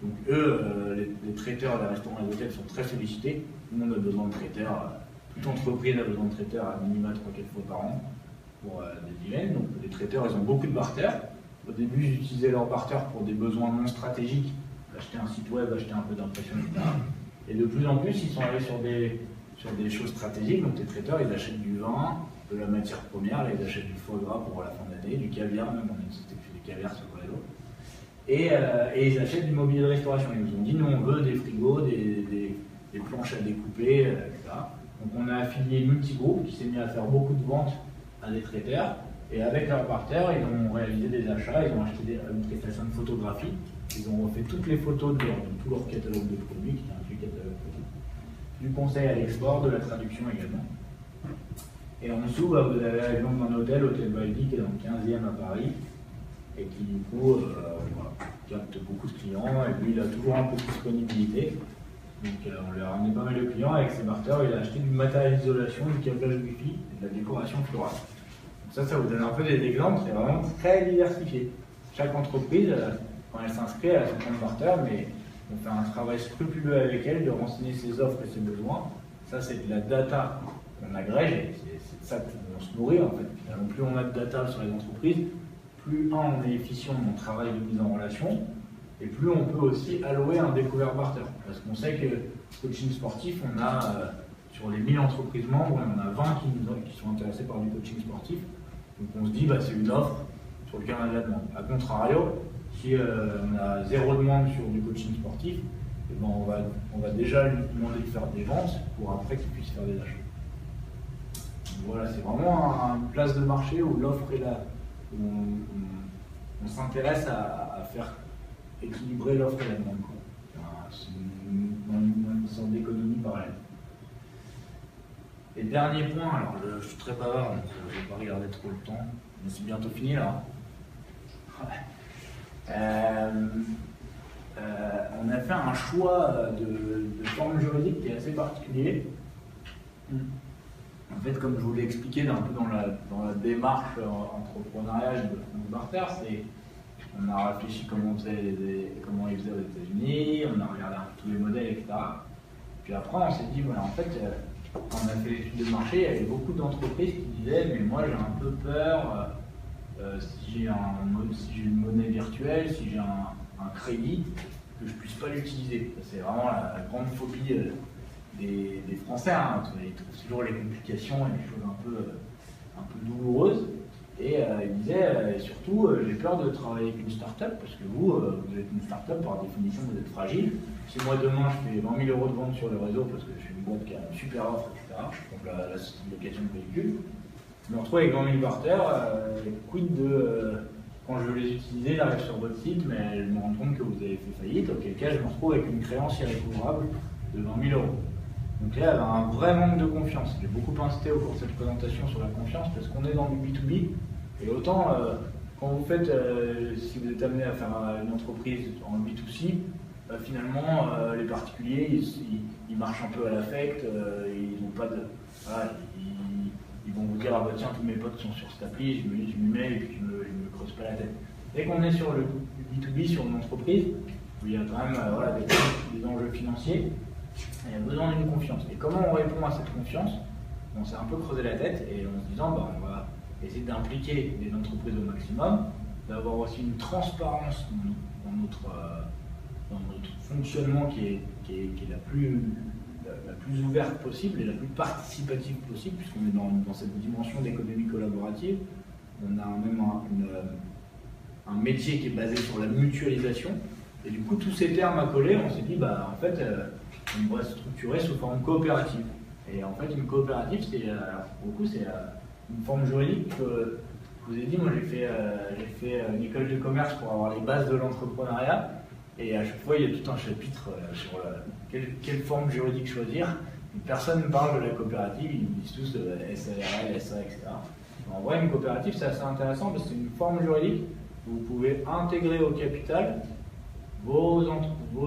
Donc eux, les traiteurs, les restaurants et les hôtels sont très sollicités. Tout le monde a besoin de traiteurs. Toute entreprise a besoin de traiteurs à minima 3-4 fois par an pour des events. Donc les traiteurs, ils ont beaucoup de barter. Au début, ils utilisaient leur barter pour des besoins non stratégiques, acheter un site web, acheter un peu d'impression, etc. Et de plus en plus, ils sont allés sur des choses stratégiques. Donc les traiteurs, ils achètent du vin, de la matière première, là, ils achètent du foie gras pour la fin d'année, du caviar, même on a une société qui fait du caviar sur le réseau. Et ils achètent du mobilier de restauration. Ils nous ont dit, nous on veut des frigos, des planches à découper, etc. Donc on a affilié Multigroup qui s'est mis à faire beaucoup de ventes à des traiteurs. Et avec leur barter, ils ont réalisé des achats, ils ont acheté une prestation de photographie. Ils ont refait toutes les photos de tout leur catalogue de produits, qui est un vieux catalogue de produits. Du conseil à l'export, de la traduction également. Et en dessous, vous avez l'exemple d'un hôtel, Hôtel Baldi, qui est dans le 15e à Paris, et qui du coup capte beaucoup de clients, et lui il a toujours un peu de disponibilité. Donc on lui a ramené pas mal de clients avec ses barters, il a acheté du matériel d'isolation, du câblage Wi-Fi et de la décoration florale. Donc ça vous donne un peu des exemples, c'est vraiment très diversifié. Chaque entreprise, quand elle s'inscrit, elle a son compte barter, mais on fait un travail scrupuleux avec elle de renseigner ses offres et ses besoins. Ça c'est de la data qu'on agrège, et c'est de ça qu'on se nourrit en fait. Finalement, plus on a de data sur les entreprises, plus on est efficient dans notre travail de mise en relation, et plus on peut aussi allouer un découvert barter. Parce qu'on sait que coaching sportif, on a sur les 1000 entreprises membres, on a 20 qui sont intéressés par du coaching sportif. Donc on se dit, c'est une offre sur laquelle on a de la demande. A contrario, si on a 0 demande sur du coaching sportif, et on va déjà lui demander de faire des ventes pour après qu'il puisse faire des achats. Donc voilà, c'est vraiment une place de marché où l'offre est là, où on s'intéresse à faire équilibrer l'offre et la demande. C'est une sorte d'économie parallèle. Et dernier point, alors je suis très bavard, donc je ne vais pas regarder trop le temps, mais c'est bientôt fini là. Ouais. On a fait un choix de forme juridique qui est assez particulier. En fait, comme je vous l'ai expliqué un peu dans la démarche entrepreneuriale de France Barter, on a réfléchi comment ils faisaient aux États-Unis, on a regardé un peu tous les modèles, etc. Puis après, on s'est dit, voilà, en fait, quand on a fait l'étude de marché, il y avait beaucoup d'entreprises qui disaient, mais moi j'ai un peu peur, si j'ai une monnaie virtuelle, si j'ai un crédit, que je ne puisse pas l'utiliser. C'est vraiment la grande phobie des Français. Hein. Ils trouvent toujours les complications et les choses un peu douloureuses. Et ils disaient, et surtout, j'ai peur de travailler avec une start-up, parce que vous êtes une start-up, par définition, vous êtes fragile. Si moi demain je fais 20 000 € de vente sur le réseau, parce que je suis une boîte qui a une super offre, etc., donc la location de véhicules, je me retrouve avec 20 000 barter, quid de... quand je veux les utiliser, j'arrive sur votre site, mais je me rends compte que vous avez fait faillite, auquel cas je me retrouve avec une créance irrécouvrable de 20 000 €. Donc là, il y avait un vrai manque de confiance. J'ai beaucoup insisté au cours de cette présentation sur la confiance, parce qu'on est dans du B2B, et autant quand vous faites, si vous êtes amené à faire une entreprise en B2C, finalement, les particuliers, ils marchent un peu à l'affect, ils n'ont pas de... Voilà, ils vont vous dire, ah bah tiens, tous mes potes sont sur cette appli, je m'y mets et puis je me creuse pas la tête. Dès qu'on est sur le B2B, sur une entreprise, où il y a quand même des enjeux financiers, il y a besoin d'une confiance. Et comment on répond à cette confiance? On s'est un peu creusé la tête et en se disant, bah, on va essayer d'impliquer les entreprises au maximum, d'avoir aussi une transparence dans notre fonctionnement qui est la plus ouverte possible et la plus participative possible, puisqu'on est dans cette dimension d'économie collaborative. On a même un métier qui est basé sur la mutualisation. Et du coup, tous ces termes à coller, on s'est dit, bah, en fait, on devrait se structurer sous forme coopérative. Et en fait, une coopérative, c'est une forme juridique que je vous ai dit. Moi, j'ai fait une école de commerce pour avoir les bases de l'entrepreneuriat. Et à chaque fois, il y a tout un chapitre sur quelle forme juridique choisir. Et personne ne parle de la coopérative, ils disent tous SARL, SA, etc. En vrai, une coopérative, c'est assez intéressant parce que c'est une forme juridique où vous pouvez intégrer au capital vos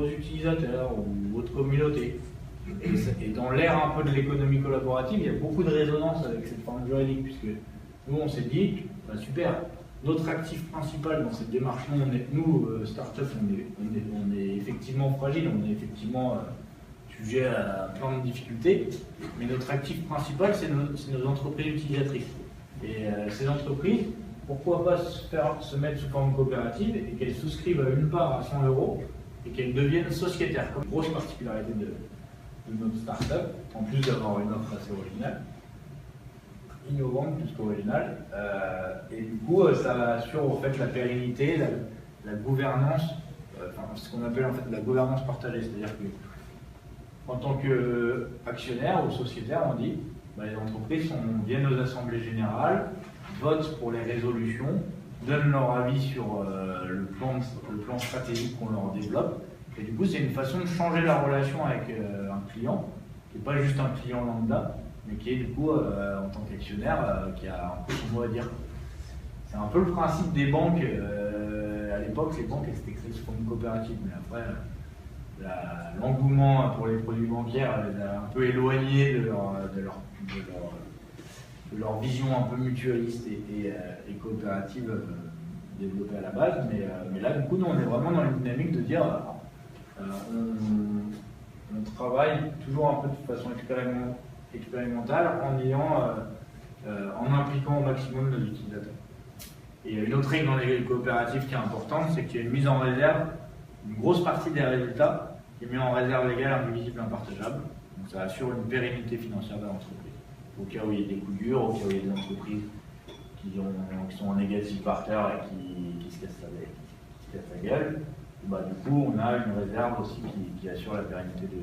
utilisateurs ou votre communauté. Et dans l'ère un peu de l'économie collaborative, il y a beaucoup de résonance avec cette forme juridique, puisque nous, on s'est dit, bah, super, notre actif principal dans cette démarche, nous, start-up, on est effectivement fragile, on est effectivement sujet à plein de difficultés, mais notre actif principal, c'est nos entreprises utilisatrices. Et ces entreprises, pourquoi pas se mettre sous forme coopérative et qu'elles souscrivent à une part à 100 € et qu'elles deviennent sociétaires, comme grosse particularité de notre start-up, en plus d'avoir une offre assez originale, innovante plus qu'originale, et du coup ça assure en fait la pérennité, la gouvernance, ce qu'on appelle en fait la gouvernance partagée, c'est-à-dire que en tant qu'actionnaire ou sociétaire, on dit bah, les entreprises viennent aux assemblées générales, votent pour les résolutions, donnent leur avis sur le plan stratégique qu'on leur développe. Et du coup, c'est une façon de changer la relation avec un client, qui n'est pas juste un client lambda, mais qui est du coup, en tant qu'actionnaire, qui a un peu son mot à dire. C'est un peu le principe des banques. À l'époque, les banques étaient créées sous forme coopérative, mais après, l'engouement pour les produits bancaires les a un peu éloignés de leur vision un peu mutualiste et coopérative développée à la base. Mais là, du coup, nous, on est vraiment dans une dynamique de dire on travaille toujours un peu de façon expérimentale en impliquant au maximum nos utilisateurs. Et une autre règle dans les coopératives qui est importante, c'est qu'il y a une mise en réserve, une grosse partie des résultats qui est mise en réserve légale, indivisible, impartageable. Donc ça assure une pérennité financière de l'entreprise. Au cas où il y a des coups durs, au cas où il y a des entreprises qui sont en négatif barter et qui se cassent la gueule, bah, du coup on a une réserve aussi qui assure la pérennité de...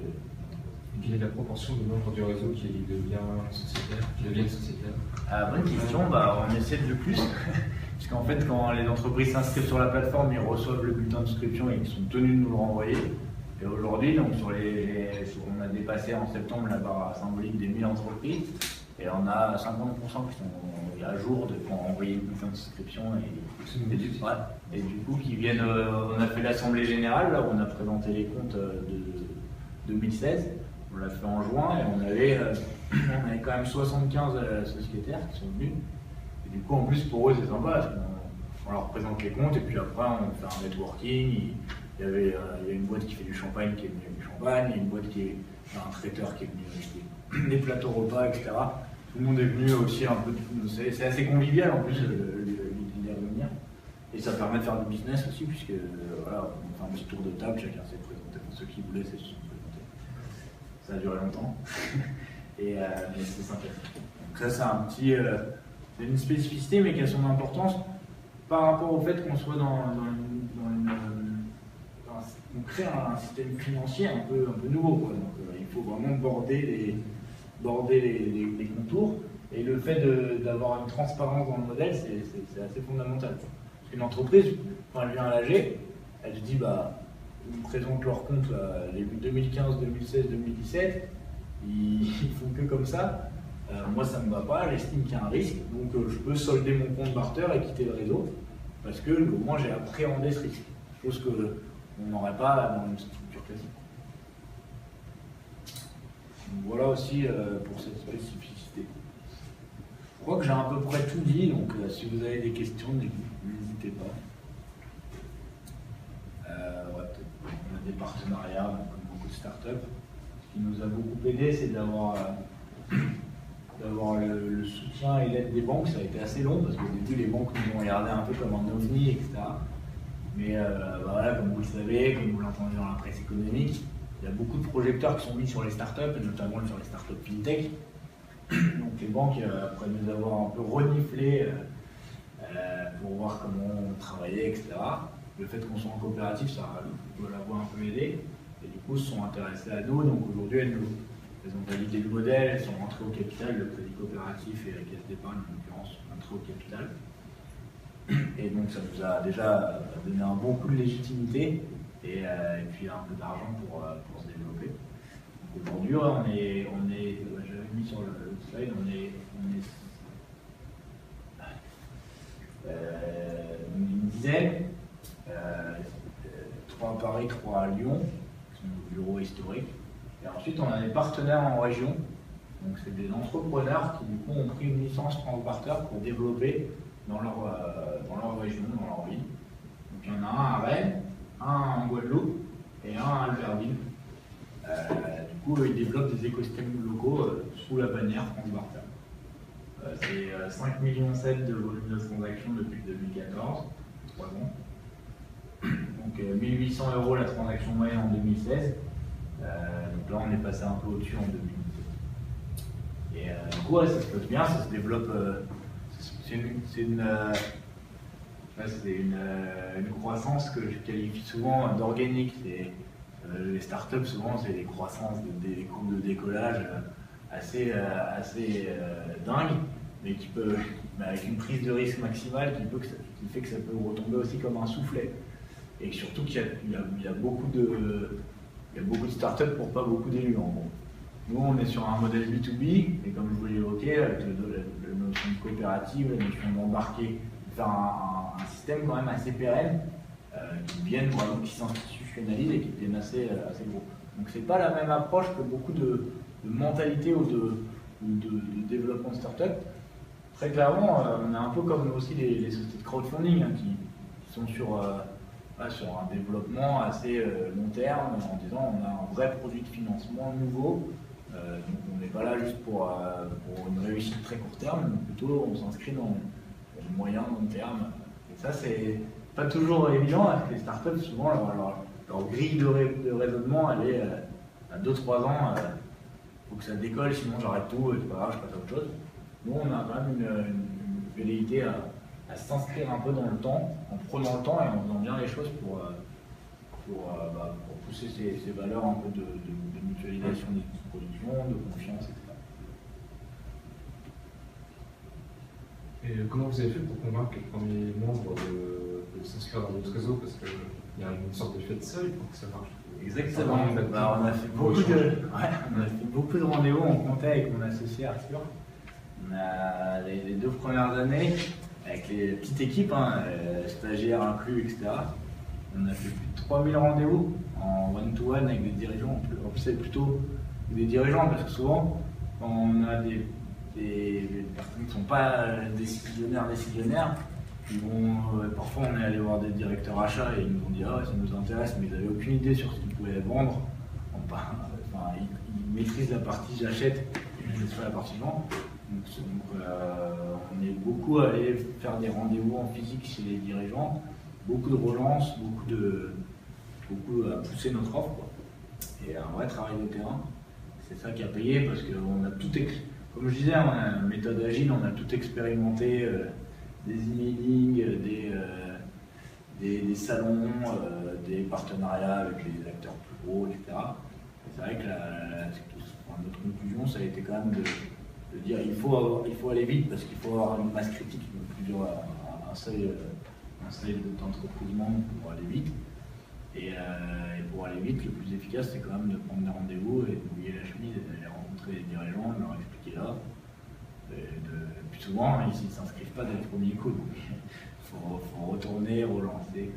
Quelle est la proportion de membres du réseau qui deviennent sociétaires? Bonne question, bah, on essaie de le plus. Puisqu'en fait, quand les entreprises s'inscrivent sur la plateforme, ils reçoivent le bulletin d'inscription et ils sont tenus de nous le renvoyer. Et aujourd'hui, donc on a dépassé en septembre la barre symbolique des 1000 entreprises. Et on a 50% qui sont à jour de quand on envoyer une conférence de souscription et du coup qui viennent. On a fait l'assemblée générale, là où on a présenté les comptes de 2016. On l'a fait en juin et on avait quand même 75 sociétaires qui sont venus. Et du coup, en plus, pour eux, c'est sympa parce qu'on leur présente les comptes et puis après, on fait un networking. Il y avait une boîte qui fait du champagne qui est venue avec du champagne, il y a une boîte qui est un traiteur qui est venu avec des plateaux repas, etc. Tout le monde est venu aussi un peu. C'est assez convivial en plus l'idée de venir. Et ça permet de faire du business aussi, puisque voilà, on fait un petit tour de table, chacun s'est présenté pour ceux qui voulaient, c'est présenté. Ça a duré longtemps. Mais c'est sympathique. Donc ça, c'est un petit. C'est une spécificité, mais qui a son importance par rapport au fait qu'on soit on crée un système financier un peu nouveau, quoi. Donc il faut vraiment border les contours. Et le fait d'avoir une transparence dans le modèle, c'est assez fondamental. Parce qu'une entreprise, quand elle vient à l'AG, elle se dit, ils me présentent leurs comptes, les 2015, 2016, 2017, ils font que comme ça. Moi, ça ne me va pas, j'estime qu'il y a un risque, donc je peux solder mon compte barter et quitter le réseau, parce que au moins j'ai appréhendé ce risque, chose qu'on n'aurait pas dans une structure classique. Donc, voilà aussi pour cette spécificité. Je crois que j'ai à peu près tout dit, donc si vous avez des questions, n'hésitez pas. On a des partenariats, comme beaucoup de startups. Ce qui nous a beaucoup aidé, c'est d'avoir le soutien et l'aide des banques. Ça a été assez long parce qu'au début, les banques nous ont regardé un peu comme un ovni, etc. Mais voilà, comme vous le savez, comme vous l'entendez dans la presse économique, il y a beaucoup de projecteurs qui sont mis sur les startups, et notamment sur les startups fintech. Donc les banques, après nous avoir un peu reniflé pour voir comment on travaillait, etc., le fait qu'on soit en coopérative, ça doit l'avoir un peu aidé. Et du coup, se sont intéressés à nous. Donc aujourd'hui, elles ont validé le modèle, elles sont rentrées au capital, le crédit coopératif et la caisse d'épargne, en l'occurrence, sont rentrées au capital. Et donc ça nous a déjà donné un bon coup de légitimité et puis un peu d'argent pour se développer. Aujourd'hui, j'avais mis sur le slide, on est une dizaine, 3 à Paris, 3 à Lyon, qui sont nos bureaux historiques. Et ensuite, on a des partenaires en région. Donc, c'est des entrepreneurs qui, du coup, ont pris une licence France Barter pour développer dans leur région, dans leur ville. Donc, il y en a un à Rennes, un en Guadeloupe et un à Albertville. Du coup, ils développent des écosystèmes locaux sous la bannière France Barter. C'est 5,7 millions de volume de transactions depuis 2014, 3 ans. Donc 1 800 € la transaction moyenne en 2016. Donc là, on est passé un peu au-dessus en 2017. Et du coup, ça se passe bien, ça se développe. C'est une croissance que je qualifie souvent d'organique. Les startups, souvent, c'est des croissances, des courbes de décollage assez dingues, mais qui peut, avec une prise de risque maximale, qui fait que ça peut retomber aussi comme un soufflet. Et surtout qu'il y a beaucoup de startups pour pas beaucoup d'élus, en gros. Nous, on est sur un modèle B2B, et comme je vous l'ai évoqué, avec la notion de coopérative, la notion d'embarquer, de faire un système quand même assez pérenne, qui s'institutionnalise et qui devienne assez gros. Donc c'est pas la même approche que beaucoup de mentalité ou de développement de start-up. Très clairement, on est un peu comme aussi les sociétés de crowdfunding qui sont sur un développement assez long terme, en disant on a un vrai produit de financement nouveau. Donc on n'est pas là juste pour une réussite très court terme, mais plutôt on s'inscrit dans le moyen long terme. Et ça, c'est pas toujours évident, avec les startups, souvent leur grille de raisonnement, elle est à 2-3 ans, il faut que ça décolle, sinon j'arrête tout, c'est pas grave, je passe à autre chose. Nous, on a quand même une velléité à s'inscrire un peu dans le temps, en prenant le temps et en faisant bien les choses pour pousser ces valeurs un peu de mutualisation des production, de confiance, etc. Et comment vous avez fait pour convaincre les premiers membres de s'inscrire dans votre réseau? Parce qu'il y a une sorte d'effet de seuil pour que ça marche. Exactement. On a fait beaucoup de rendez-vous, on comptait avec mon associé Arthur. On a les 2 premières années, avec les petites équipes, hein, stagiaires inclus, etc. On a fait plus de 3000 rendez-vous en one-to-one avec des dirigeants. En plus, c'est plutôt des dirigeants parce que souvent, quand on a des personnes qui ne sont pas décisionnaires, ils vont, parfois on est allé voir des directeurs achats et ils nous ont dit ah ça nous intéresse, mais ils n'avaient aucune idée sur ce qu'ils pouvaient vendre. Ils maîtrisent la partie j'achète et ils maîtrisent pas la partie vente. Donc, on est beaucoup allé faire des rendez-vous en physique chez les dirigeants, beaucoup de relances, beaucoup à pousser notre offre, quoi. Et un vrai travail de terrain. C'est ça qui a payé parce qu'on a tout écrit. Comme je disais, on a une méthode agile, on a tout expérimenté, des emailing, des salons, des partenariats avec les acteurs plus gros, etc. Et c'est vrai que notre conclusion, ça a été quand même de dire il faut aller vite parce qu'il faut avoir une masse critique, un seuil d'entreprise membre pour aller vite. Et pour aller vite, le plus efficace, c'est quand même de prendre des rendez-vous et de mouiller la chemise et d'aller rencontrer les dirigeants, de leur expliquer l'offre. Plus souvent, ils ne s'inscrivent pas dès le premier coup. Il faut retourner, relancer, etc.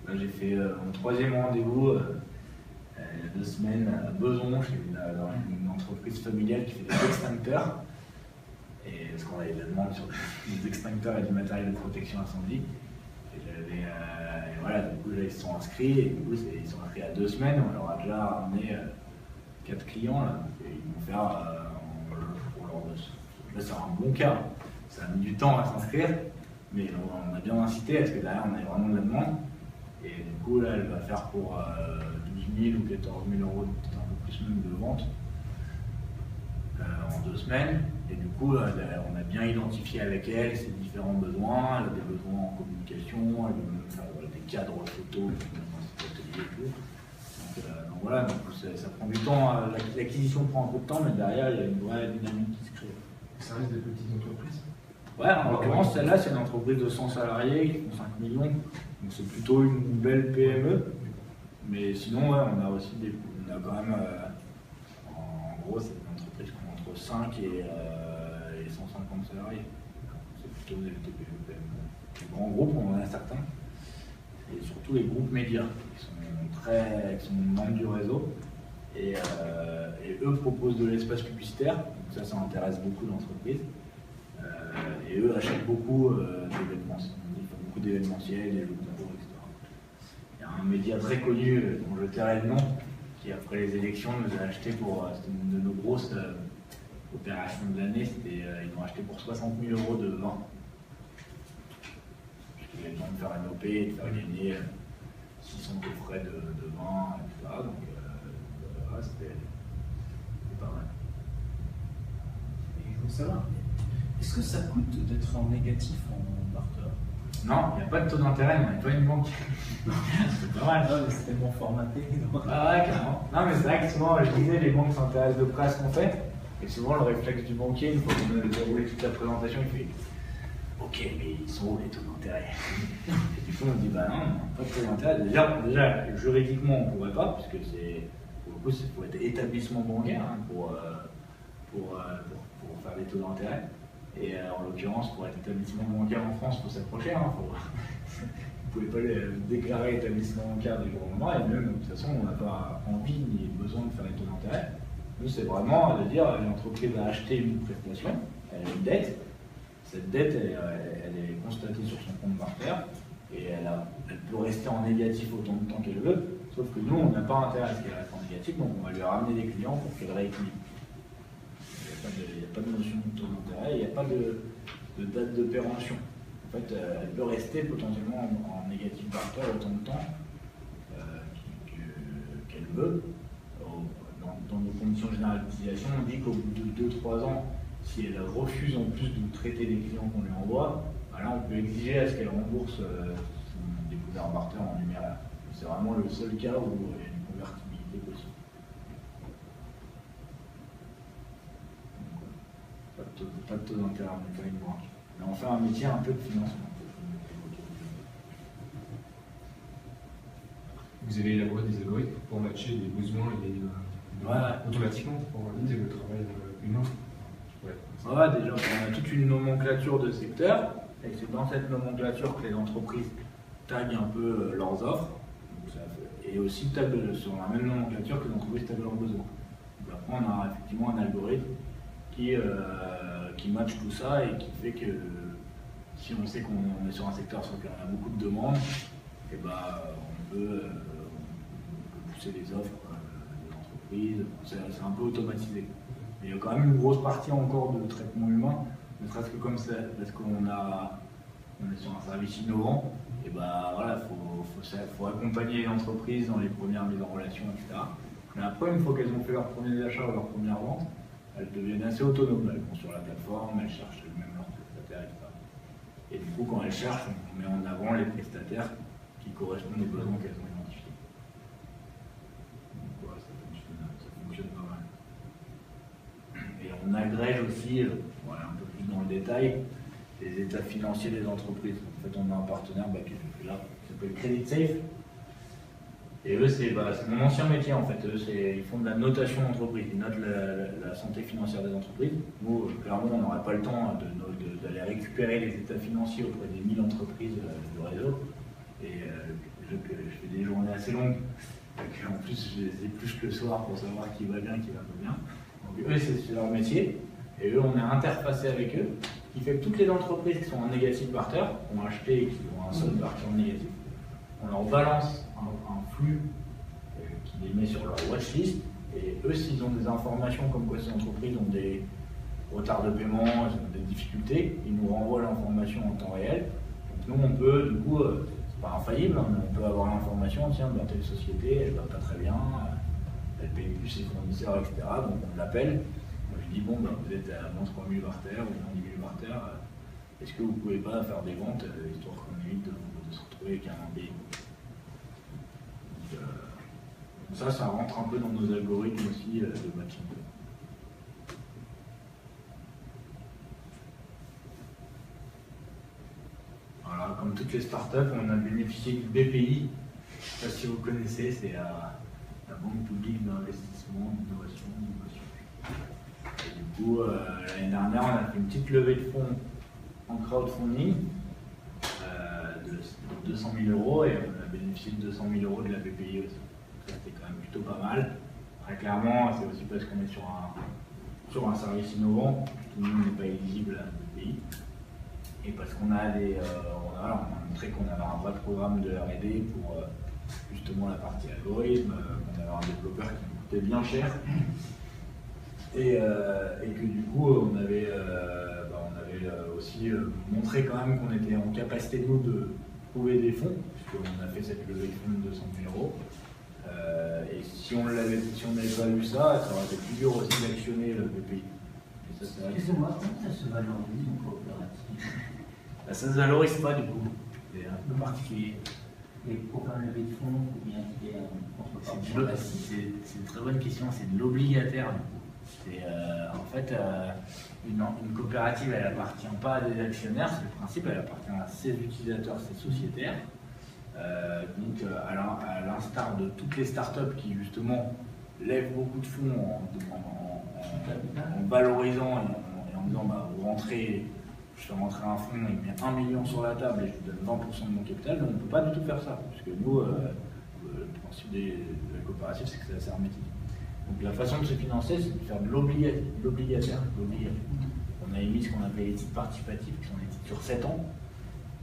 Là, j'ai fait mon 3e rendez-vous il y a 2 semaines à Beson, dans une entreprise familiale qui fait des extincteurs. Et parce qu'on avait de la demande sur des extincteurs et du matériel de protection incendie. Et voilà, du coup, là, ils se sont inscrits. Et du coup, ils sont inscrits à 2 semaines. On leur a déjà ramené 4 clients. Là, et ils vont faire là, c'est un bon cas. Ça a mis du temps à s'inscrire. Mais on a bien incité parce que derrière, on avait vraiment de la demande. Et du coup, là, elle va faire pour 12 000 ou 14 000 euros, peut-être un peu plus même de vente en 2 semaines. Et du coup, on a bien identifié avec elle ses différents besoins. Elle a des besoins en communication, elle veut même faire des cadres photos dans cet atelier et tout. Donc voilà, donc ça prend du temps. L'acquisition prend un peu de temps, mais derrière, il y a une vraie dynamique qui se crée. Ça reste des petites entreprises? Ouais, en l'occurrence, celle-là, c'est une entreprise de 100 salariés qui font 5 millions. Donc c'est plutôt une belle PME. Mais sinon, ouais, on a aussi on a quand même, en gros, c'est une entreprise qui a entre 5 et 150 salariés. C'est plutôt des TPE, PME. Les grands groupes, on en a certains. Et surtout les groupes médias, qui sont membres du réseau. Et eux proposent de l'espace publicitaire. Donc ça intéresse beaucoup d'entreprises. Et eux achètent beaucoup d'événements. Ils font beaucoup d'événementiels, des jeux de concours, etc. Il y a un média très connu, dont je tairai le nom, qui après les élections nous a acheté pour une de nos grosses opérations de l'année. Ils ont acheté pour 60 000 euros de vin. Ils avaient besoin de faire un OP et de faire gagner 600 coffrets de vin, etc. Donc voilà, c'était pas mal. Et je veux savoir, est-ce que ça coûte d'être en négatif en barter? Non, il n'y a pas de taux d'intérêt, on n'est pas une banque. C'est pas mal. Ah, c'est tellement formaté. Ah ouais, carrément. Non, mais c'est vrai que souvent, je disais, les banques s'intéressent de près à ce qu'on fait. Et souvent, le réflexe du banquier, une fois qu'on a déroulé toute la présentation, il fait ok, mais ils sont où les taux d'intérêt? Et du coup, on dit bah non, pas de taux d'intérêt. Déjà, juridiquement, on ne pourrait pas, puisque pour le coup, il faut être établissement bancaire hein, pour faire les taux d'intérêt. Et en l'occurrence, pour être établissement bancaire en France, il faut s'approcher. Hein, vous ne pouvez pas déclarer établissement bancaire du jour au lendemain, et même de toute façon, on n'a pas envie ni besoin de faire les taux d'intérêt. Nous, c'est vraiment de dire l'entreprise a acheté une prestation, elle a une dette. Cette dette, elle est constatée sur son compte barter et elle peut rester en négatif autant de temps qu'elle veut, sauf que nous, on n'a pas intérêt à ce qu'elle reste en négatif, donc on va lui ramener des clients pour qu'elle rééquilibre. Il n'y a pas de notion de taux d'intérêt, il n'y a pas de date de péremption. En fait, elle peut rester potentiellement en négatif barter autant de temps qu'elle veut. Dans nos conditions générales d'utilisation, on dit qu'au bout de 2-3 ans, si elle refuse en plus de traiter les clients qu'on lui envoie, bah là on peut exiger à ce qu'elle rembourse son découvert barter en numéraire. C'est vraiment le seul cas où il y a une convertibilité possible. Pas de taux d'intérêt, on n'est pas une banque. Mais on fait un métier un peu de financement. Vous avez élaboré des algorithmes pour matcher les besoins et automatiquement pour limiter le travail humain. Ouais, déjà, on a toute une nomenclature de secteurs, et c'est dans cette nomenclature que les entreprises taguent un peu leurs offres, et aussi taguent sur la même nomenclature que les entreprises taguent leurs besoins. Donc après, on a effectivement un algorithme qui match tout ça et qui fait que si on sait qu'on est sur un secteur sur lequel on a beaucoup de demandes, et on peut pousser les offres des entreprises, c'est un peu automatisé. Mais il y a quand même une grosse partie encore de traitement humain, ne serait-ce que comme ça, parce qu'on est sur un service innovant, et voilà, faut accompagner les entreprises dans les premières mises en relation, etc. Mais après, une fois qu'elles ont fait leur premier achat ou leur première vente, elles deviennent assez autonomes. Elles vont sur la plateforme, elles cherchent elles-mêmes leurs prestataires, etc. Et du coup, quand elles cherchent, on met en avant les prestataires qui correspondent aux besoins qu'elles ont identifiés. Donc voilà, ça fonctionne pas mal. Et on agrège aussi, un peu plus dans le détail, les états financiers des entreprises. En fait, on a un partenaire qui s'appelle Credit Safe. Et eux, c'est mon ancien métier en fait. Eux, ils font de la notation d'entreprise. Ils notent la santé financière des entreprises. Nous, clairement, on n'aurait pas le temps d'aller récupérer les états financiers auprès des 1000 entreprises du réseau. Et je fais des journées assez longues. Donc, en plus, je les épluche le soir pour savoir qui va bien, qui va pas bien. Donc, eux, c'est leur métier. Et eux, on est interfacé avec eux. Ce qui fait que toutes les entreprises qui sont en négatif barter, qui ont acheté et qui ont un solde barter en négatif, on leur balance un flux qui les met sur leur watchlist. Et eux, s'ils ont des informations comme quoi ces entreprises ont des retards de paiement, elles ont des difficultés, ils nous renvoient l'information en temps réel. Donc nous, on peut, du coup, c'est pas infaillible, mais on peut avoir l'information, tiens, dans telle société, elle va pas très bien, elle paye plus ses fournisseurs, etc. Donc on l'appelle. Moi, je dis, bon, vous êtes à moins 3000 barter ou moins 10 000 barter, est-ce que vous pouvez pas faire des ventes, histoire qu'on évite de se retrouver avec un impayé. Donc ça rentre un peu dans nos algorithmes aussi de matching. Voilà, comme toutes les startups, on a bénéficié du BPI. Je ne sais pas si vous connaissez, c'est la Banque publique d'investissement, d'innovation, d'innovation. Et du coup, l'année dernière, on a fait une petite levée de fonds en crowdfunding de 200 000 € et on a bénéficié de 200 000 € de la BPI aussi. Ça, c'était quand même plutôt pas mal. Très clairement, c'est aussi parce qu'on est sur un service innovant, tout le monde n'est pas éligible à la BPI. Et parce qu'on a on a montré qu'on avait un vrai programme de R&D pour justement la partie algorithme, qu'on avait un développeur qui coûtait bien cher. Et que du coup, on avait aussi montré quand même qu'on était en capacité, nous, de trouver des fonds, puisqu'on a fait cette levée de fonds de 200 000 €. Et si on n'avait pas eu ça, ça aurait été plus dur aussi d'actionner le BPI. Excusez-moi, comment ça se valorise une coopérative? Ça ne se valorise pas du coup, c'est un peu particulier. Et pour faire lever de fonds, combien il y a en contrepartie? C'est une très bonne question, c'est de l'obligataire du coup. En fait, une coopérative, elle appartient pas à des actionnaires, c'est le principe, elle appartient à ses utilisateurs, ses sociétaires. Donc, à l'instar de toutes les startups qui justement lèvent beaucoup de fonds en valorisant et en disant vous rentrez, je fais rentrer un fonds, il met 1 million sur la table et je vous donne 20% de mon capital, donc on ne peut pas du tout faire ça, puisque nous, le principe de la coopérative, c'est que c'est assez hermétique. Donc la façon de se financer, c'est de faire de l'obligataire. On a émis ce qu'on appelle les titres participatifs, qui sont des titres sur 7 ans,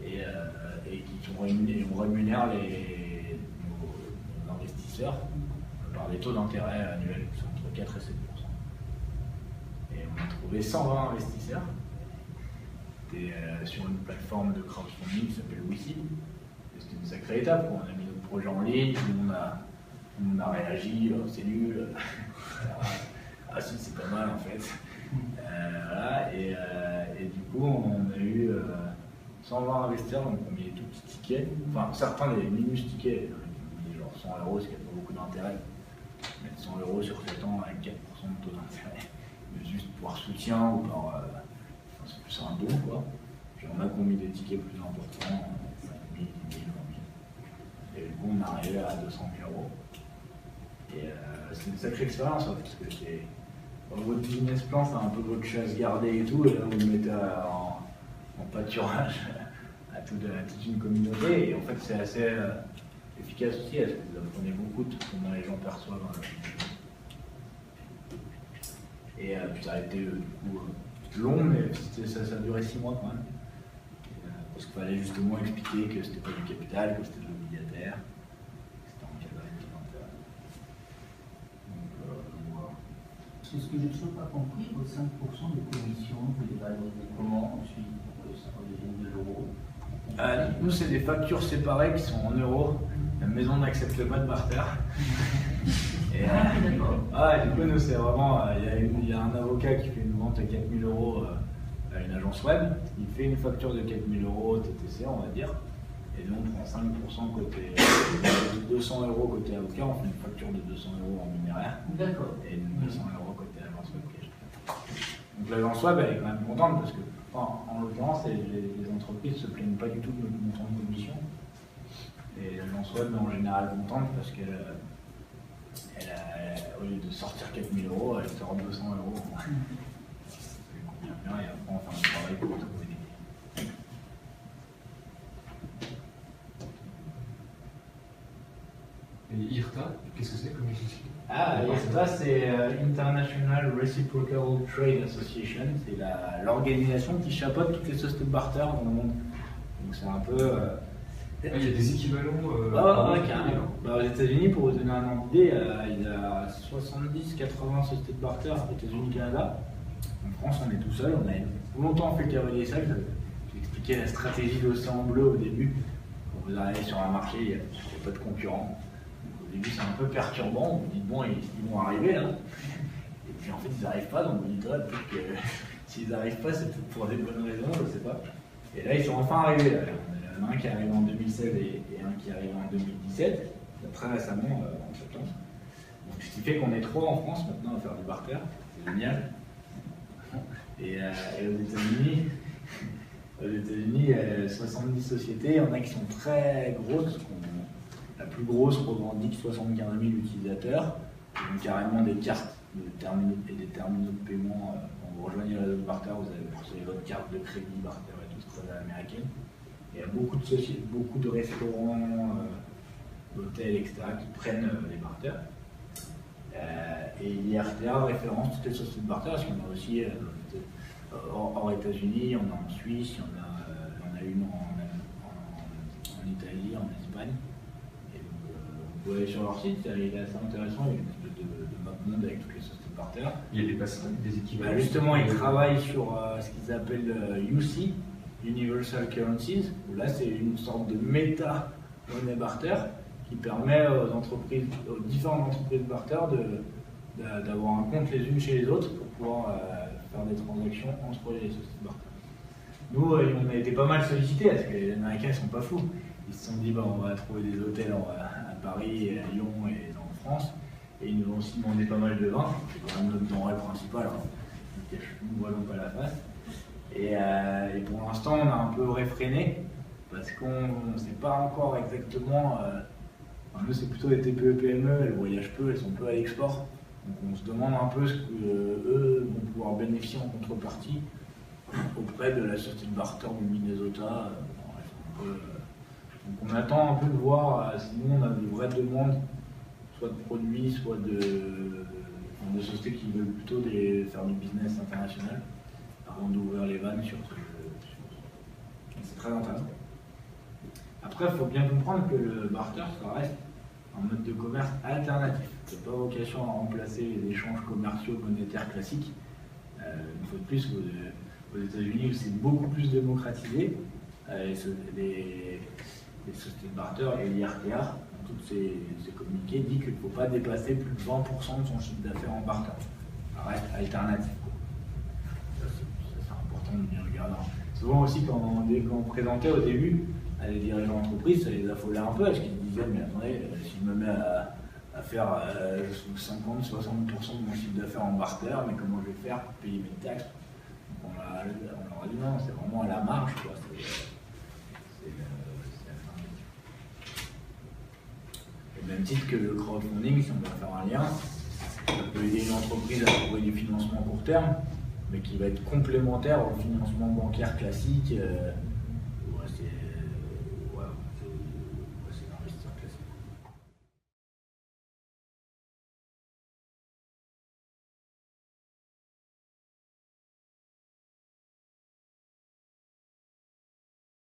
et qui on rémunère nos investisseurs par des taux d'intérêt annuels qui sont entre 4 et 7%. Et on a trouvé 120 investisseurs. C'était sur une plateforme de crowdfunding qui s'appelle WeSeed. C'était une sacrée étape. On a mis notre projet en ligne, tout le monde a réagi, c'est nul. Ah si, c'est pas mal en fait. Voilà, et du coup, on a eu 120 investisseurs, donc on a mis des tout petits tickets. Enfin, certains des minus tickets, genre 100 €, ce qui n'a pas beaucoup d'intérêt. Mettre 100 € sur 7 ans avec 4% de taux d'intérêt, mais juste par soutien ou par. C'est plus un don quoi. Puis on a mis des tickets plus importants, 5 000, 10 000, 20 000. Et du coup, on est arrivé à 200 000 €. Et c'est une sacrée expérience, hein, parce que c'est dans votre business plan, c'est un peu votre chasse gardée et tout, et là vous le mettez en pâturage à toute une communauté, et en fait c'est assez efficace aussi, parce que vous apprenez beaucoup de comment les gens perçoivent. Et puis ça a été du coup long, mais ça a duré 6 mois quand même. Parce qu'il fallait justement expliquer que c'était pas du capital, que c'était de l'obligataire, que c'était encadré de l'intérêt. Donc voilà. C'est ce que j'ai toujours pas compris, vos 5% de commission, vous les valorisez comment ensuite pour que ça redevienne de l'euro? Nous, c'est des factures séparées qui sont en euros. La maison n'accepte pas de barter. Et, du coup, nous, c'est vraiment. Il y a un avocat qui fait une vente à 4 000 € à une agence web. Il fait une facture de 4 000 € TTC, on va dire. Et nous, on prend 5% côté 200 € côté avocat. On fait une facture de 200 € en numéraire. D'accord. Et 200 € côté agence web. Donc l'agence web, elle est quand même contente parce que, en l'occurrence, les entreprises ne se plaignent pas du tout de notre montant de commission. Et l'agence web est en général contente parce qu'elle, au lieu de sortir 4 000 €, elle sort 200 €. C'est convient bien et après on fait un travail pour trouver des clients. Et IRTA, qu'est-ce que c'est comme société? IRTA, c'est International Reciprocal Trade Association. C'est l'organisation qui chapeaute toutes les sociétés de barter dans le monde. Donc c'est un peu. Il y a des équivalents carrément. Aux États-Unis, pour vous donner un ordre d'idée, il y a 70-80 sociétés de barter aux États-Unis et Canada. En France, on est tout seul. On a longtemps fait le cavalier seul. J'ai expliqué la stratégie de l'océan bleu au début. Quand vous arrivez sur un marché, il n'y a pas de concurrents. Au début, c'est un peu perturbant. Vous dites, bon, ils vont arriver là. Et puis en fait, ils n'arrivent pas. Donc vous dites, peut-être que s'ils n'arrivent pas, c'est peut-être pour des bonnes raisons, je ne sais pas. Et là, ils sont enfin arrivés. Là. Il y en a un qui est arrivé en 2016 et un qui est arrivé en 2017, très récemment en septembre. Donc, ce qui fait qu'on est 3 en France maintenant à faire du barter, c'est génial. Et aux États-Unis, il y a 70 sociétés, il y en a qui sont très grosses. La plus grosse revendique 75 000 utilisateurs. Ils ont carrément des cartes et des terminaux de paiement. Quand vous rejoignez le réseau de barter, vous recevez votre carte de crédit barter et tout, c'est très américain. Il y a beaucoup de sociétés, beaucoup de restaurants, d'hôtels, etc. qui prennent les barters. Et l'IRTA référence toutes les sociétés de barter, parce qu'on a aussi hors États-Unis, on a en Suisse, on a une en Italie, en Espagne. Et donc, vous pouvez aller sur leur site, il est assez intéressant, il y a une espèce de map monde avec toutes les sociétés de barter. Il y a des passerelles, des équivalents. Justement, ils travaillent sur ce qu'ils appellent UC. Universal Currencies, où là c'est une sorte de méta-monnaie barter qui permet aux différentes entreprises de barter d'avoir un compte les unes chez les autres pour pouvoir faire des transactions entre les sociétés de barter. Nous, on a été pas mal sollicités parce que les Américains ne sont pas fous. Ils se sont dit on va trouver des hôtels à Paris, à Lyon et en France. Et ils nous ont aussi demandé pas mal de vin, c'est quand même notre denrée principale, ne nous voilons pas la face. Et pour l'instant, on a un peu réfréné parce qu'on ne sait pas encore exactement. Nous, c'est plutôt des TPE-PME, elles voyagent peu, elles sont peu à l'export. Donc on se demande un peu ce qu'eux vont pouvoir bénéficier en contrepartie auprès de la société de barter du Minnesota. Donc on attend un peu de voir si nous on a de vraies demandes, soit de produits, soit de sociétés qui veulent plutôt faire du business international, avant d'ouvrir les vannes sur ce. C'est très intéressant. Après, il faut bien comprendre que le barter, ça reste un mode de commerce alternatif. Ça n'a pas vocation à remplacer les échanges commerciaux monétaires classiques. Une fois de plus, aux États-Unis, c'est beaucoup plus démocratisé. Les sociétés de barter et l'IRTA, dans tous ces communiqués, dit qu'il ne faut pas dépasser plus de 20% de son chiffre d'affaires en barter. Ça reste alternatif. Ça, c'est important de bien le garder. Souvent aussi, quand on présentait au début à les dirigeants d'entreprise, ça les affolait un peu, parce qu'ils disaient, mais attendez, si je me mets à faire 50-60% de mon chiffre d'affaires en barter, mais comment je vais faire pour payer mes taxes? Donc on leur a dit non, c'est vraiment à la marge, quoi. Au même titre que le crowdfunding, si on doit faire un lien, ça peut aider une entreprise à trouver du financement à court terme, mais qui va être complémentaire au financement bancaire classique